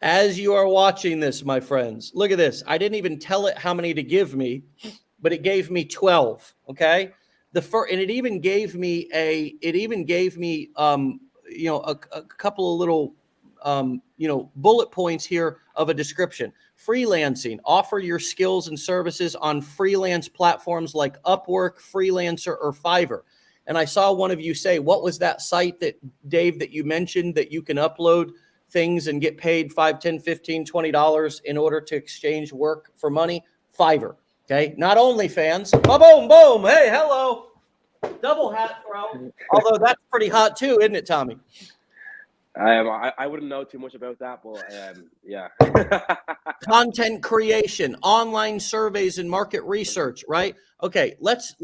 As you are watching this, my friends, look at this. I didn't even tell it how many to give me, but it gave me 12. Okay. And it even gave me a couple of little, bullet points here of a description. Freelancing, offer your skills and services on freelance platforms like Upwork, Freelancer, or Fiverr. And I saw one of you say, what was that site that, Dave, that you mentioned that you can upload things and get paid $5, $10, $15, $20 in order to exchange work for money? Fiverr. Okay. Not OnlyFans. Boom, boom. Hey, hello. Double hat throw. Although that's pretty hot too, isn't it, Tommy? I wouldn't know too much about that, but yeah. Content creation, online surveys, and market research, right? Okay, let's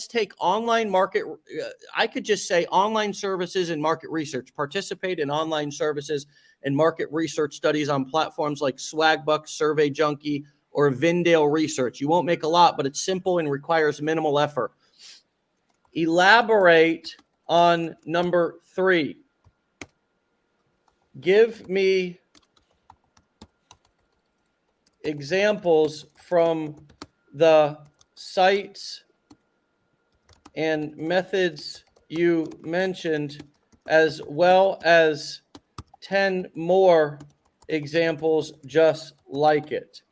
take online market. I could just say online services and market research. Participate in online services and market research studies on platforms like Swagbucks, Survey Junkie, or Vindale Research. You won't make a lot, but it's simple and requires minimal effort. Elaborate on number 3. Give me examples from the sites and methods you mentioned, as well as 10 more examples just like it.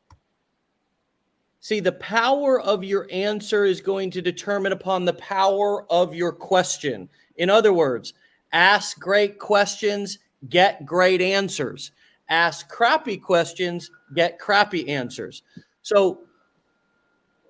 See, the power of your answer is going to determine upon the power of your question. In other words, ask great questions, get great answers. Ask crappy questions, get crappy answers. So,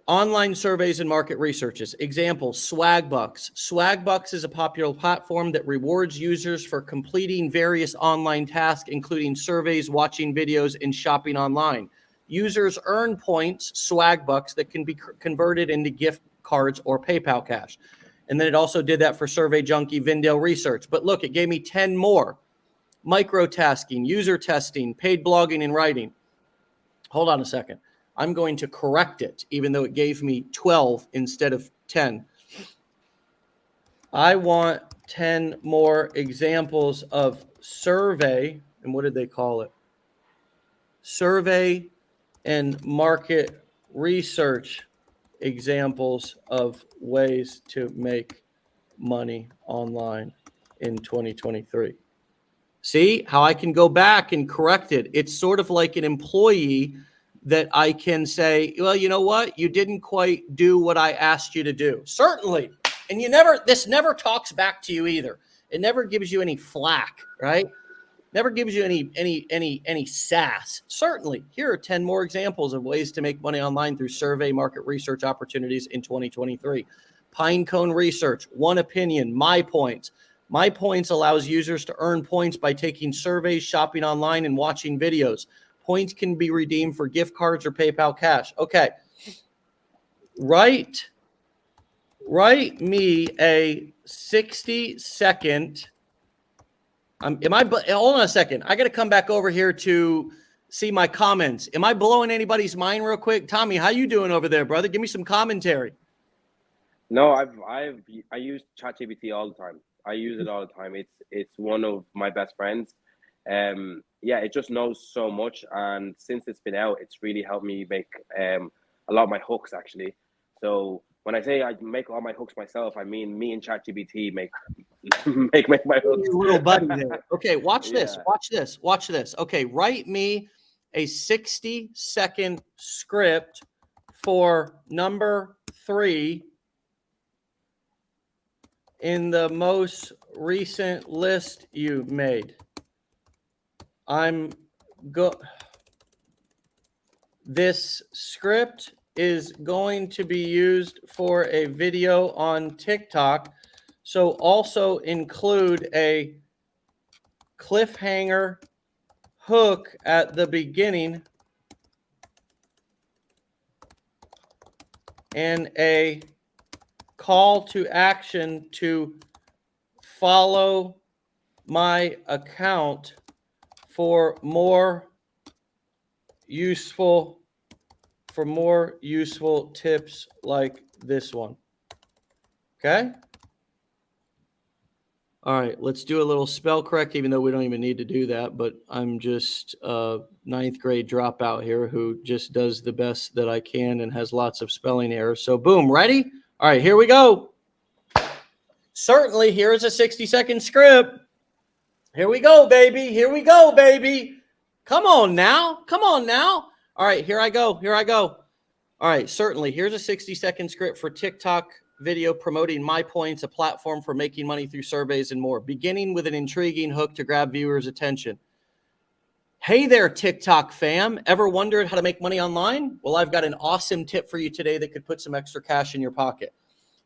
online surveys and market researches. Examples, Swagbucks. Swagbucks is a popular platform that rewards users for completing various online tasks, including surveys, watching videos, and shopping online. Users earn points, Swagbucks, that can be converted into gift cards or PayPal cash. And then it also did that for Survey Junkie, Vindale Research. But look, it gave me 10 more. Microtasking, user testing, paid blogging and writing. Hold on a second. I'm going to correct it, even though it gave me 12 instead of 10. I want 10 more examples of survey, and what did they call it? Survey and market research examples of ways to make money online in 2023. See how I can go back and correct it? It's sort of like an employee that I can say, well, you know what? You didn't quite do what I asked you to do. Certainly. And this never talks back to you either. It never gives you any flack, right? never gives you any sass. Certainly, here are 10 more examples of ways to make money online through survey market research opportunities in 2023. Pinecone Research, One Opinion, My Points. My Points allows users to earn points by taking surveys, shopping online, and watching videos. Points can be redeemed for gift cards or PayPal cash. Okay. Write me a 60-second. Hold on a second. I got to come back over here to see my comments. Am I blowing anybody's mind real quick? Tommy, how you doing over there, brother? Give me some commentary. No, I use ChatGPT all the time. I use it all the time. It's one of my best friends. Yeah, it just knows so much, and since it's been out, it's really helped me make a lot of my hooks actually. So when I say I make all my hooks myself, I mean me and ChatGPT make make my hooks. Your little buddy there. Okay, watch this. Yeah. Watch this. Okay, write me a 60-second script for number 3 in the most recent list you made. This script is going to be used for a video on TikTok. So also include a cliffhanger hook at the beginning and a call to action to follow my account for more useful tips like this one. Okay? All right, let's do a little spell correct, even though we don't even need to do that, but I'm just a 9th grade dropout here who just does the best that I can and has lots of spelling errors. So boom, ready? All right, here we go. Certainly, here is a 60-second script. Here we go, baby. Here we go, baby. Come on now. Come on now. All right, here I go. Here I go. All right, certainly, here's a 60-second script for TikTok video promoting My Points, a platform for making money through surveys and more, beginning with an intriguing hook to grab viewers' attention. Hey there, TikTok fam. Ever wondered how to make money online? Well, I've got an awesome tip for you today that could put some extra cash in your pocket.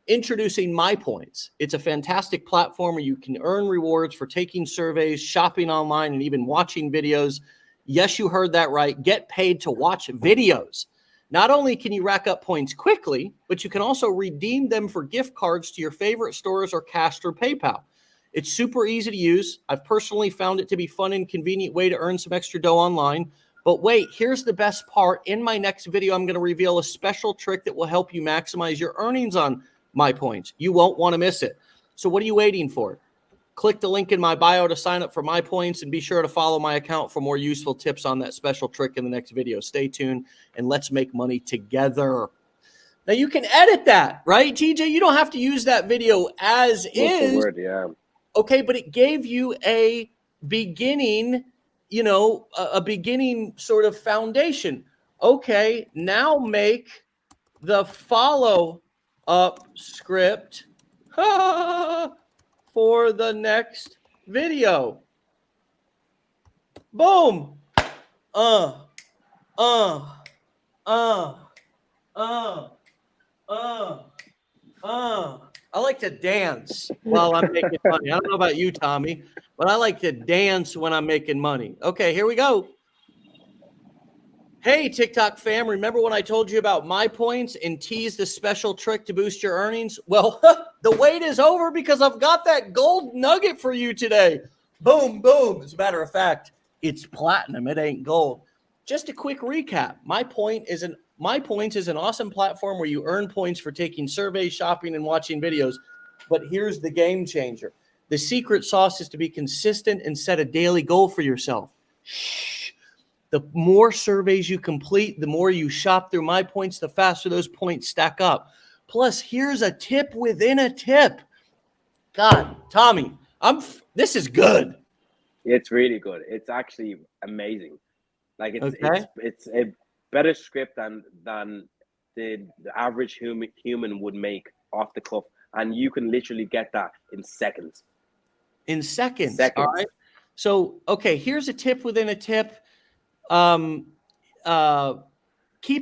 Introducing My Points. It's a fantastic platform where you can earn rewards for taking surveys, shopping online, and even watching videos. Yes, you heard that right. Get paid to watch videos. Not only can you rack up points quickly, but you can also redeem them for gift cards to your favorite stores or cash through PayPal. It's super easy to use. I've personally found it to be a fun and convenient way to earn some extra dough online. But wait, here's the best part. In my next video, I'm going to reveal a special trick that will help you maximize your earnings on My Points. You won't want to miss it. So what are you waiting for? Click the link in my bio to sign up for My Points, and be sure to follow my account for more useful tips on that special trick in the next video. Stay tuned, and let's make money together. Now, you can edit that, right, TJ? You don't have to use that video as is. Word, yeah. Okay, but it gave you a beginning, a beginning sort of foundation. Okay, now make the follow-up script for the next video. Boom. I like to dance while I'm making money. I don't know about you, Tommy, but I like to dance when I'm making money. Okay, here we go. Hey, TikTok fam, remember when I told you about My Points and teased the special trick to boost your earnings? Well, the wait is over because I've got that gold nugget for you today. Boom, boom. As a matter of fact, it's platinum. It ain't gold. Just a quick recap. My Points is an awesome platform where you earn points for taking surveys, shopping, and watching videos. But here's the game changer. The secret sauce is to be consistent and set a daily goal for yourself. Shh. The more surveys you complete, the more you shop through My Points, the faster those points stack up. Plus, here's a tip within a tip. God, Tommy, this is good. It's really good. It's actually amazing. Like it's a better script than the average human would make off the cuff, and you can literally get that in seconds. In seconds. Seconds. All right. So, okay, here's a tip within a tip. Keep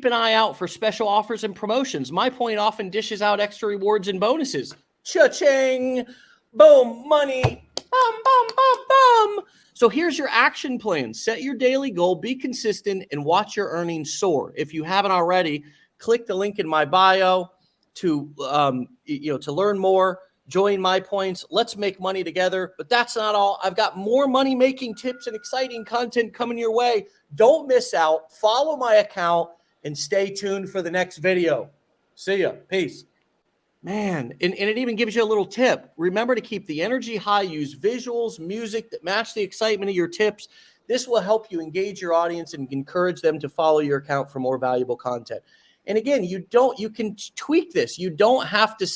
an eye out for special offers and promotions. My Point often dishes out extra rewards and bonuses. Cha-ching! Boom! Money! Bum, bum, bum, bum! So here's your action plan. Set your daily goal, be consistent, and watch your earnings soar. If you haven't already, click the link in my bio to to learn more. Join My Points. Let's make money together. But that's not all. I've got more money-making tips and exciting content coming your way. Don't miss out. Follow my account and stay tuned for the next video. See ya. Peace. Man, and it even gives you a little tip. Remember to keep the energy high. Use visuals, music that match the excitement of your tips. This will help you engage your audience and encourage them to follow your account for more valuable content. And again, you can tweak this. You don't have to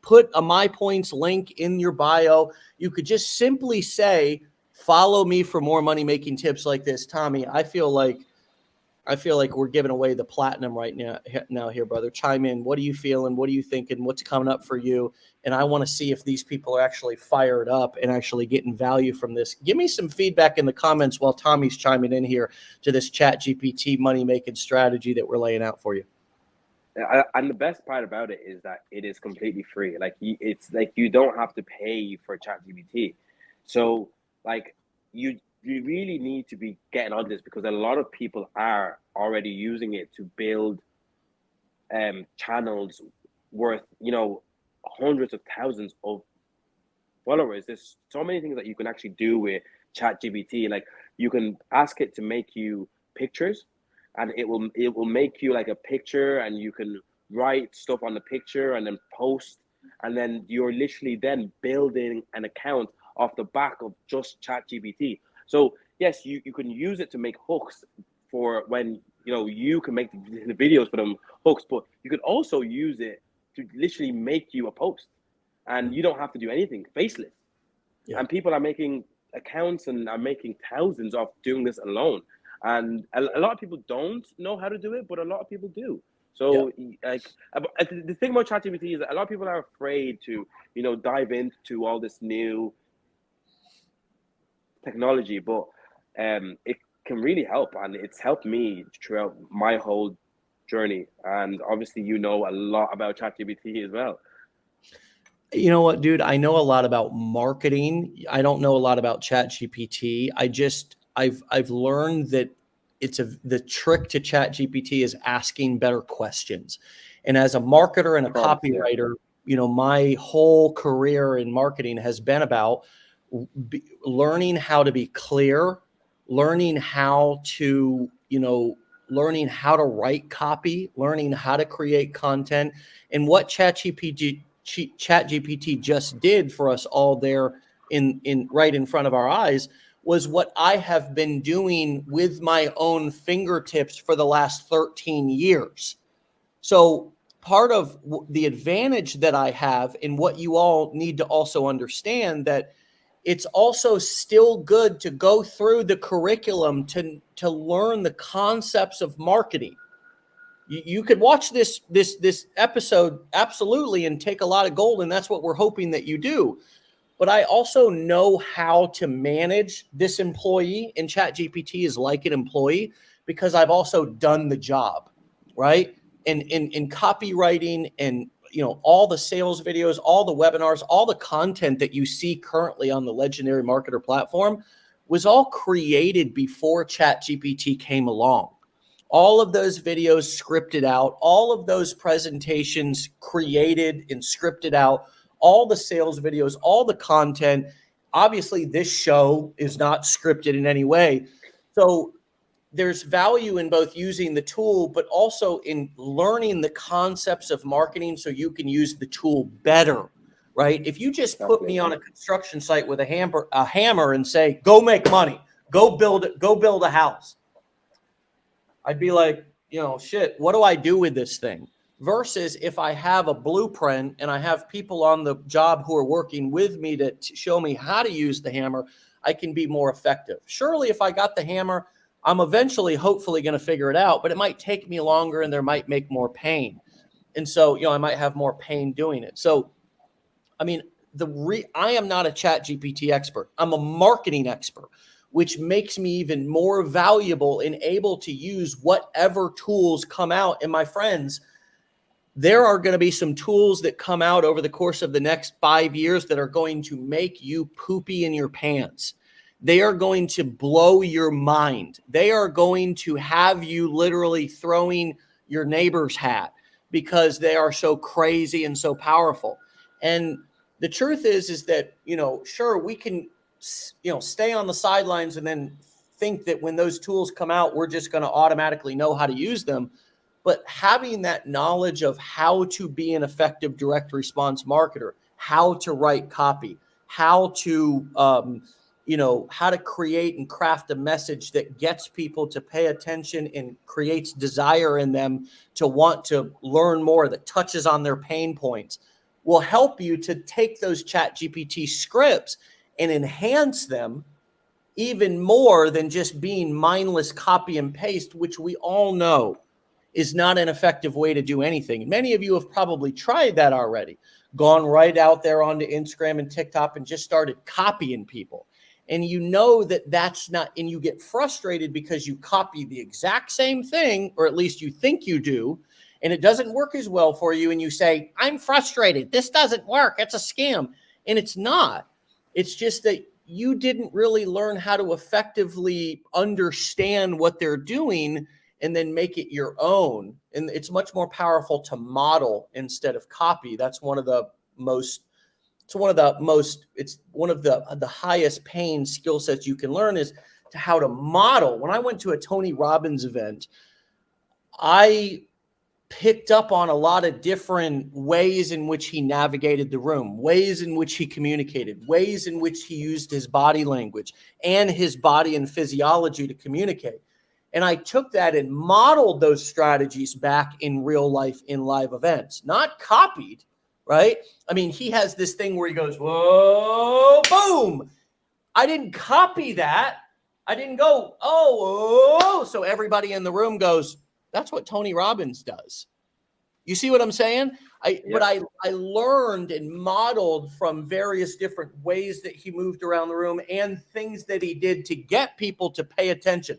put a My Points link in your bio. You could just simply say, follow me for more money-making tips like this. Tommy, I feel like we're giving away the platinum right now here, brother. Chime in. What are you feeling? What are you thinking? What's coming up for you? And I want to see if these people are actually fired up and actually getting value from this. Give me some feedback in the comments while Tommy's chiming in here to this ChatGPT money-making strategy that we're laying out for you. And the best part about it is that it is completely free. Like it's like you don't have to pay for ChatGPT. So like you really need to be getting on this, because a lot of people are already using it to build channels worth, hundreds of thousands of followers. There's so many things that you can actually do with ChatGPT. Like you can ask it to make you pictures, and it will make you like a picture, and you can write stuff on the picture and then post, and then you're literally then building an account off the back of just ChatGPT. So yes, you can use it to make hooks for when you can make the videos for them hooks, but you could also use it to literally make you a post, and you don't have to do anything, faceless. Yeah. And people are making accounts and are making thousands off doing this alone. And a lot of people don't know how to do it, but a lot of people do. So like the thing about ChatGPT is that a lot of people are afraid to, dive into all this new technology, but it can really help, and it's helped me throughout my whole journey. And obviously, a lot about ChatGPT as well. You know what, dude? I know a lot about marketing. I don't know a lot about ChatGPT. I've learned that the trick to ChatGPT is asking better questions. And as a marketer and a copywriter, my whole career in marketing has been about learning how to be clear, learning how to write copy, learning how to create content. And what ChatGPT just did for us all there in right in front of our eyes was what I have been doing with my own fingertips for the last 13 years. So part of the advantage that I have, and what you all need to also understand, that it's also still good to go through the curriculum to learn the concepts of marketing. You could watch this episode absolutely and take a lot of gold, and that's what we're hoping that you do. But I also know how to manage this employee, and ChatGPT is like an employee because I've also done the job, right? And in copywriting and all the sales videos, all the webinars, all the content that you see currently on the Legendary Marketer platform was all created before ChatGPT came along. All of those videos scripted out, all of those presentations created and scripted out, all the sales videos, all the content. Obviously, this show is not scripted in any way. So there's value in both using the tool, but also in learning the concepts of marketing so you can use the tool better, right? If you just put me on a construction site with a hammer and say, go make money, go build a house, I'd be like, shit, what do I do with this thing? Versus if I have a blueprint and I have people on the job who are working with me to show me how to use the hammer, I can be more effective. Surely if I got the hammer, I'm eventually, hopefully going to figure it out, but it might take me longer and there might make more pain. And so, I might have more pain doing it. So, I mean, I am not a chat GPT expert. I'm a marketing expert, which makes me even more valuable and able to use whatever tools come out. And my friends, there are going to be some tools that come out over the course of the next 5 years that are going to make you poopy in your pants. They are going to blow your mind. They are going to have you literally throwing your neighbor's hat because they are so crazy and so powerful. And the truth is that, sure, we can, stay on the sidelines and then think that when those tools come out, we're just going to automatically know how to use them. But having that knowledge of how to be an effective direct response marketer, how to write copy, how to, how to create and craft a message that gets people to pay attention and creates desire in them to want to learn more, that touches on their pain points, will help you to take those chat GPT scripts and enhance them even more than just being mindless copy and paste, which we all know is not an effective way to do anything. Many of you have probably tried that already, gone right out there onto Instagram and TikTok and just started copying people. And you know that that's not, and you get frustrated because you copy the exact same thing, or at least you think you do, and it doesn't work as well for you. And you say, I'm frustrated. This doesn't work. It's a scam. And it's not. It's just that you didn't really learn how to effectively understand what they're doing and then make it your own. And it's much more powerful to model instead of copy. That's one of the highest pain skill sets you can learn, is to how to model. When I went to a Tony Robbins event, I picked up on a lot of different ways in which he navigated the room, ways in which he communicated, ways in which he used his body language and his body and physiology to communicate. And I took that and modeled those strategies back in real life in live events, not copied, right? I mean, he has this thing where he goes, whoa, boom. I didn't copy that. I didn't go, oh, so everybody in the room goes, that's what Tony Robbins does. You see what I'm saying? But I learned and modeled from various different ways that he moved around the room and things that he did to get people to pay attention.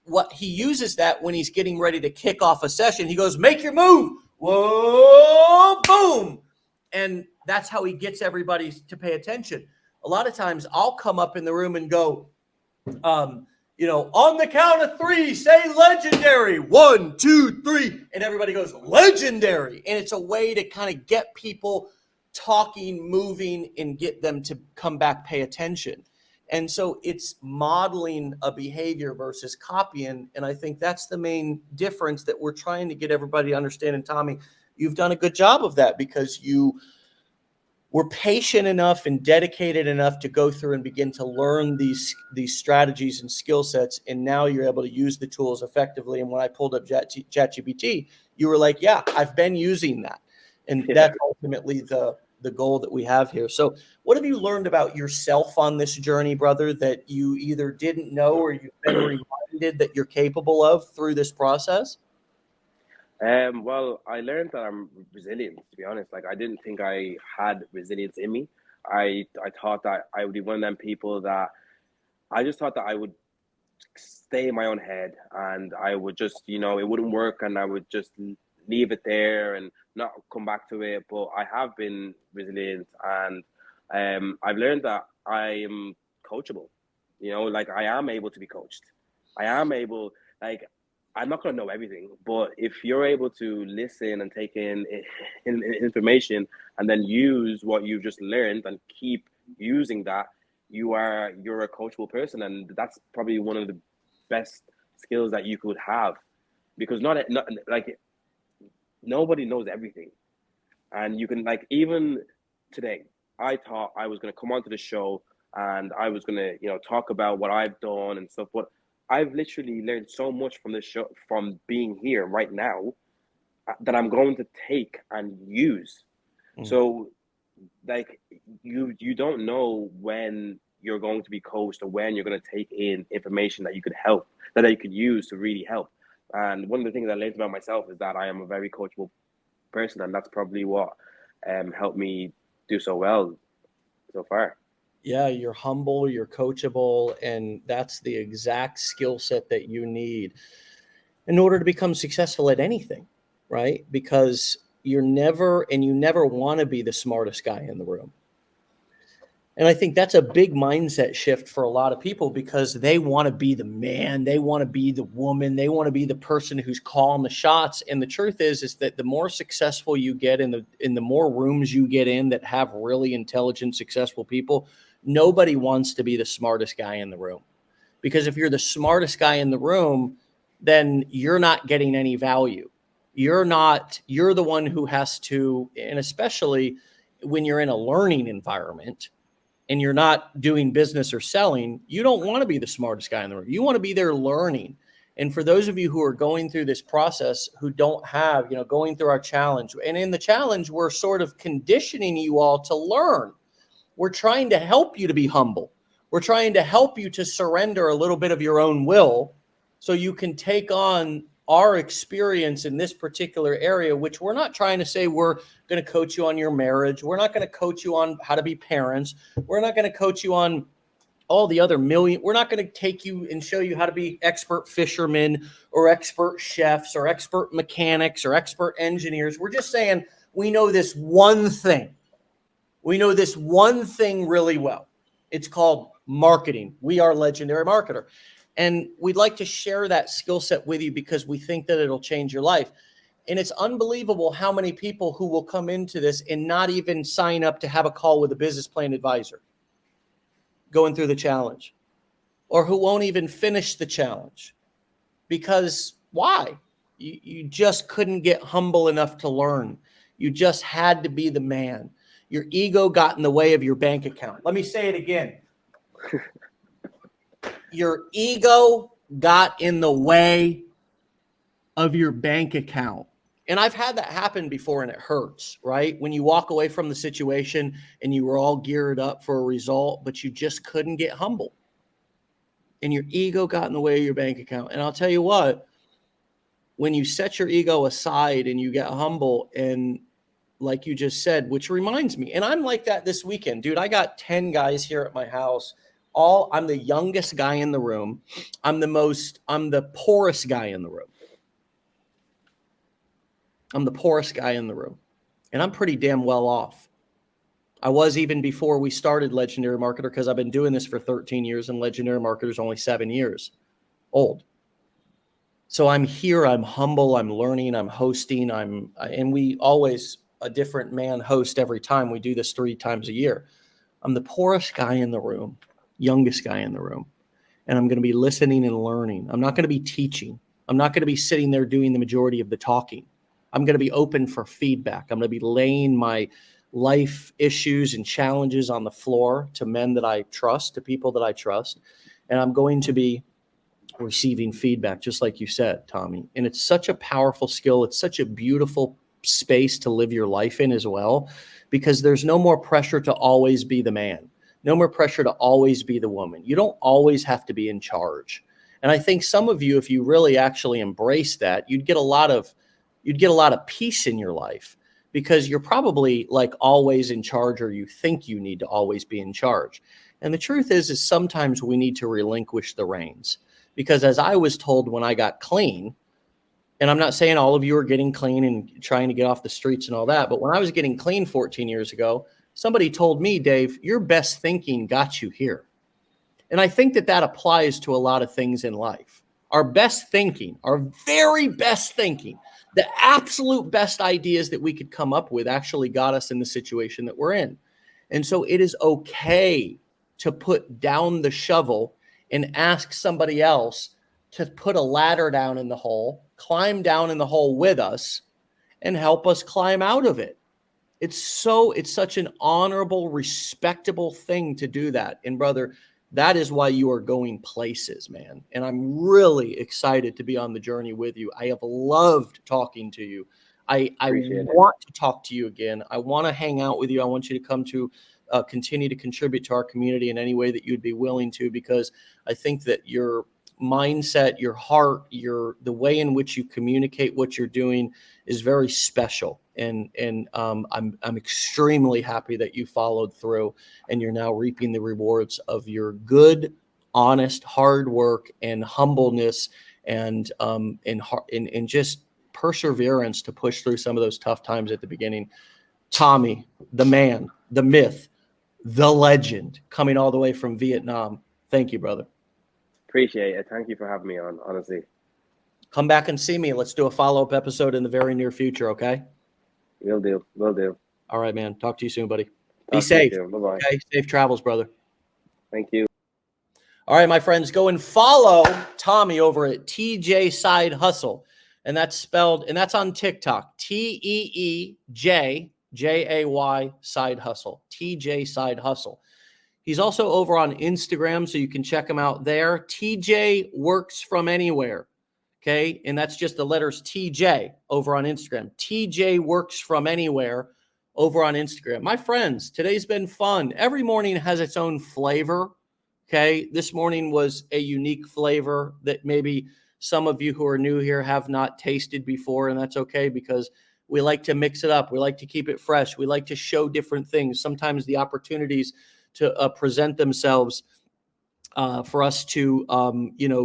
What he uses that when he's getting ready to kick off a session, he goes, make your move. Whoa, boom. And that's how he gets everybody to pay attention. A lot of times I'll come up in the room and go, on the count of 3, say legendary. 1, 2, 3. And everybody goes, legendary. And it's a way to kind of get people talking, moving, and get them to come back, pay attention. And so it's modeling a behavior versus copying. And I think that's the main difference that we're trying to get everybody to understand. And Tommy, you've done a good job of that because you were patient enough and dedicated enough to go through and begin to learn these strategies and skill sets. And now you're able to use the tools effectively. And when I pulled up ChatGPT, you were like, yeah, I've been using that. And that's ultimately the goal that we have here. So what have you learned about yourself on this journey, brother, that you either didn't know or you've been reminded that you're capable of through this process? Well, I learned that I'm resilient, to be honest. Like, I didn't think I had resilience in me. I thought that I would be one of them people that I just thought that I would stay in my own head and I would just, it wouldn't work and I would just leave it there and not come back to it. But I have been resilient and I've learned that I am coachable. Like, I am able to be coached. I am able, like, I'm not going to know everything, but if you're able to listen and take in information and then use what you've just learned and keep using that, you're a coachable person. And that's probably one of the best skills that you could have, because not like nobody knows everything. And you can, like, even today, I thought I was going to come onto the show and I was going to, talk about what I've done and stuff, but I've literally learned so much from this show, from being here right now, that I'm going to take and use. So, like, you don't know when you're going to be coached or when you're going to take in information that you could use to really help. And one of the things I learned about myself is that I am a very coachable person, and that's probably what helped me do so well. so far. Yeah, you're humble, you're coachable, and that's the exact skill set that you need in order to become successful at anything, right? Because you never want to be the smartest guy in the room. And I think that's a big mindset shift for a lot of people because they want to be the man, they want to be the woman, they want to be the person who's calling the shots. And the truth is that the more successful you get in the more rooms you get in that have really intelligent, successful people, nobody wants to be the smartest guy in the room. Because if you're the smartest guy in the room, then you're not getting any value. You're the one who has to, and especially when you're in a learning environment, and you're not doing business or selling, you don't want to be the smartest guy in the room. You want to be there learning. And for those of you who are going through this process, who don't have, going through our challenge, and in the challenge, we're sort of conditioning you all to learn. We're trying to help you to be humble. We're trying to help you to surrender a little bit of your own will so you can take on our experience in this particular area, which we're not trying to say we're going to coach you on your marriage. We're not going to coach you on how to be parents. We're not going to coach you on all the other million. We're not going to take you and show you how to be expert fishermen or expert chefs or expert mechanics or expert engineers. We're just saying we know this one thing. We know this one thing really well. It's called marketing. We are Legendary Marketer. And we'd like to share that skill set with you because we think that it'll change your life. And it's unbelievable how many people who will come into this and not even sign up to have a call with a business plan advisor going through the challenge, or who won't even finish the challenge. Because why? You just couldn't get humble enough to learn. You just had to be the man. Your ego got in the way of your bank account. Let me say it again. Your ego got in the way of your bank account. And I've had that happen before, and it hurts, right? When you walk away from the situation and you were all geared up for a result, but you just couldn't get humble. And your ego got in the way of your bank account. And I'll tell you what, when you set your ego aside and you get humble, and like you just said, which reminds me, and I'm like that this weekend, dude, I got 10 guys here at my house. I'm the youngest guy in the room. I'm the poorest guy in the room. I'm the poorest guy in the room. And I'm pretty damn well off. I was even before we started Legendary Marketer, because I've been doing this for 13 years and Legendary Marketer is only 7 years old. So I'm here, I'm humble, I'm learning, I'm hosting, and we always a different man host every time. We do this 3 times a year. I'm the poorest guy in the room, youngest guy in the room. And I'm going to be listening and learning. I'm not going to be teaching. I'm not going to be sitting there doing the majority of the talking. I'm going to be open for feedback. I'm going to be laying my life issues and challenges on the floor to men that I trust, to people that I trust. And I'm going to be receiving feedback, just like you said, Tommy. And it's such a powerful skill. It's such a beautiful space to live your life in as well, because there's no more pressure to always be the man. No more pressure to always be the woman. You don't always have to be in charge. And I think some of you, if you really actually embrace that, you'd get a lot of peace in your life, because you're probably like always in charge, or you think you need to always be in charge. And the truth is sometimes we need to relinquish the reins, because as I was told when I got clean, and I'm not saying all of you are getting clean and trying to get off the streets and all that, but when I was getting clean 14 years ago, somebody told me, Dave, your best thinking got you here. And I think that applies to a lot of things in life. Our best thinking, our very best thinking, the absolute best ideas that we could come up with actually got us in the situation that we're in. And so it is okay to put down the shovel and ask somebody else to put a ladder down in the hole, climb down in the hole with us, and help us climb out of it. It's such an honorable, respectable thing to do that. And brother, that is why you are going places, man. And I'm really excited to be on the journey with you. I have loved talking to you. I want to talk to you again. I want to hang out with you. I want you to come to continue to contribute to our community in any way that you'd be willing to, because I think that your mindset, your heart, the way in which you communicate what you're doing is very special. I'm extremely happy that you followed through, and you're now reaping the rewards of your good, honest, hard work and humbleness and just perseverance to push through some of those tough times at the beginning. Tommy, the man, the myth, the legend, coming all the way from Vietnam. Thank you, brother. Appreciate it. Thank you for having me on, honestly. Come back and see me. Let's do a follow-up episode in the very near future, okay? Will do. All right, man. Talk to you soon, buddy. Be Talk to you safe. soon. Bye-bye. Okay? Safe travels, brother. Thank you. All right, my friends, go and follow Tommy over at TJ Side Hustle. And that's spelled, and that's on TikTok, TEEJJAY Side Hustle, TJ Side Hustle. He's also over on Instagram, so you can check him out there. TJ Works From Anywhere. Okay, and that's just the letters TJ over on Instagram. TJ Works From Anywhere over on Instagram. My friends, today's been fun. Every morning has its own flavor. Okay, this morning was a unique flavor that maybe some of you who are new here have not tasted before, and that's okay because we like to mix it up. We like to keep it fresh. We like to show different things. Sometimes the opportunities to present themselves for us to,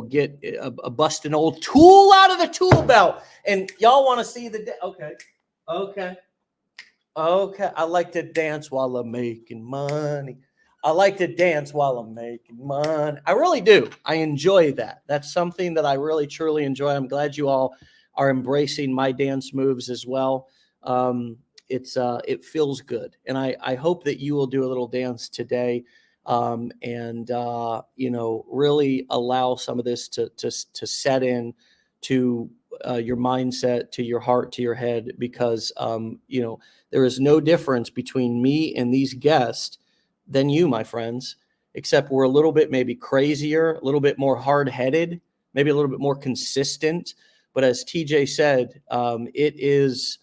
get a bust an old tool out of the tool belt. And y'all want to see the okay. I like to dance while I'm making money. I like to dance while I'm making money. I really do. I enjoy that. That's something that I really, truly enjoy. I'm glad you all are embracing my dance moves as well. It feels good. And I hope that you will do a little dance today. Really allow some of this to set in to your mindset, to your heart, to your head, because, there is no difference between me and these guests than you, my friends, except we're a little bit maybe crazier, a little bit more hard-headed, maybe a little bit more consistent. But as TJ said, it is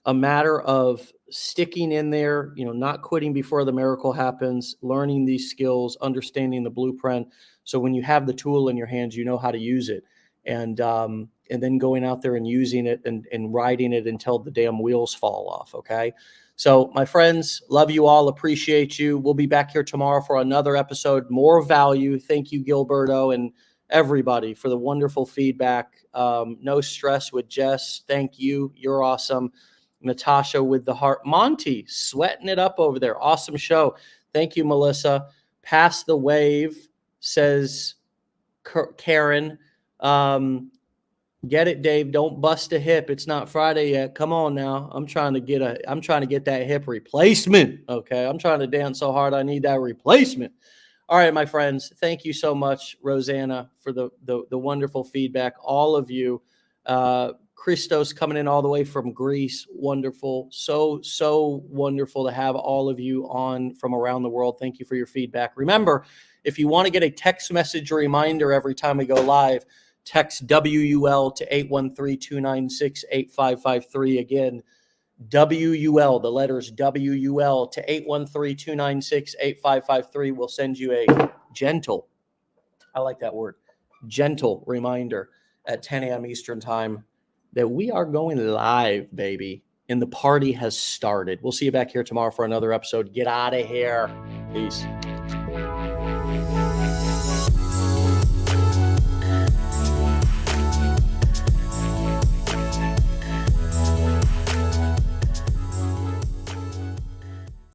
a matter of sticking in there, not quitting before the miracle happens, learning these skills, understanding the blueprint. So when you have the tool in your hands, you know how to use it. And then going out there and using it and riding it until the damn wheels fall off. Okay. So my friends, love you all. Appreciate you. We'll be back here tomorrow for another episode, more value. Thank you, Gilberto, and everybody for the wonderful feedback. No stress with Jess. Thank you. You're awesome. Natasha with the heart. Monty sweating it up over there. Awesome show. Thank you, Melissa. Pass the wave, says Karen. Get it, Dave. Don't bust a hip. It's not Friday yet. Come on now. I'm trying to get that hip replacement. Okay. I'm trying to dance so hard. I need that replacement. All right, my friends. Thank you so much, Rosanna, for the wonderful feedback. All of you. Christos coming in all the way from Greece. Wonderful. So wonderful to have all of you on from around the world. Thank you for your feedback. Remember, if you want to get a text message reminder every time we go live, text WUL to 813-296-8553. Again, WUL, the letters WUL to 813-296-8553. We'll send you a gentle, I like that word, gentle reminder at 10 a.m. Eastern time that we are going live, baby, and the party has started. We'll see you back here tomorrow for another episode. Get out of here. Peace.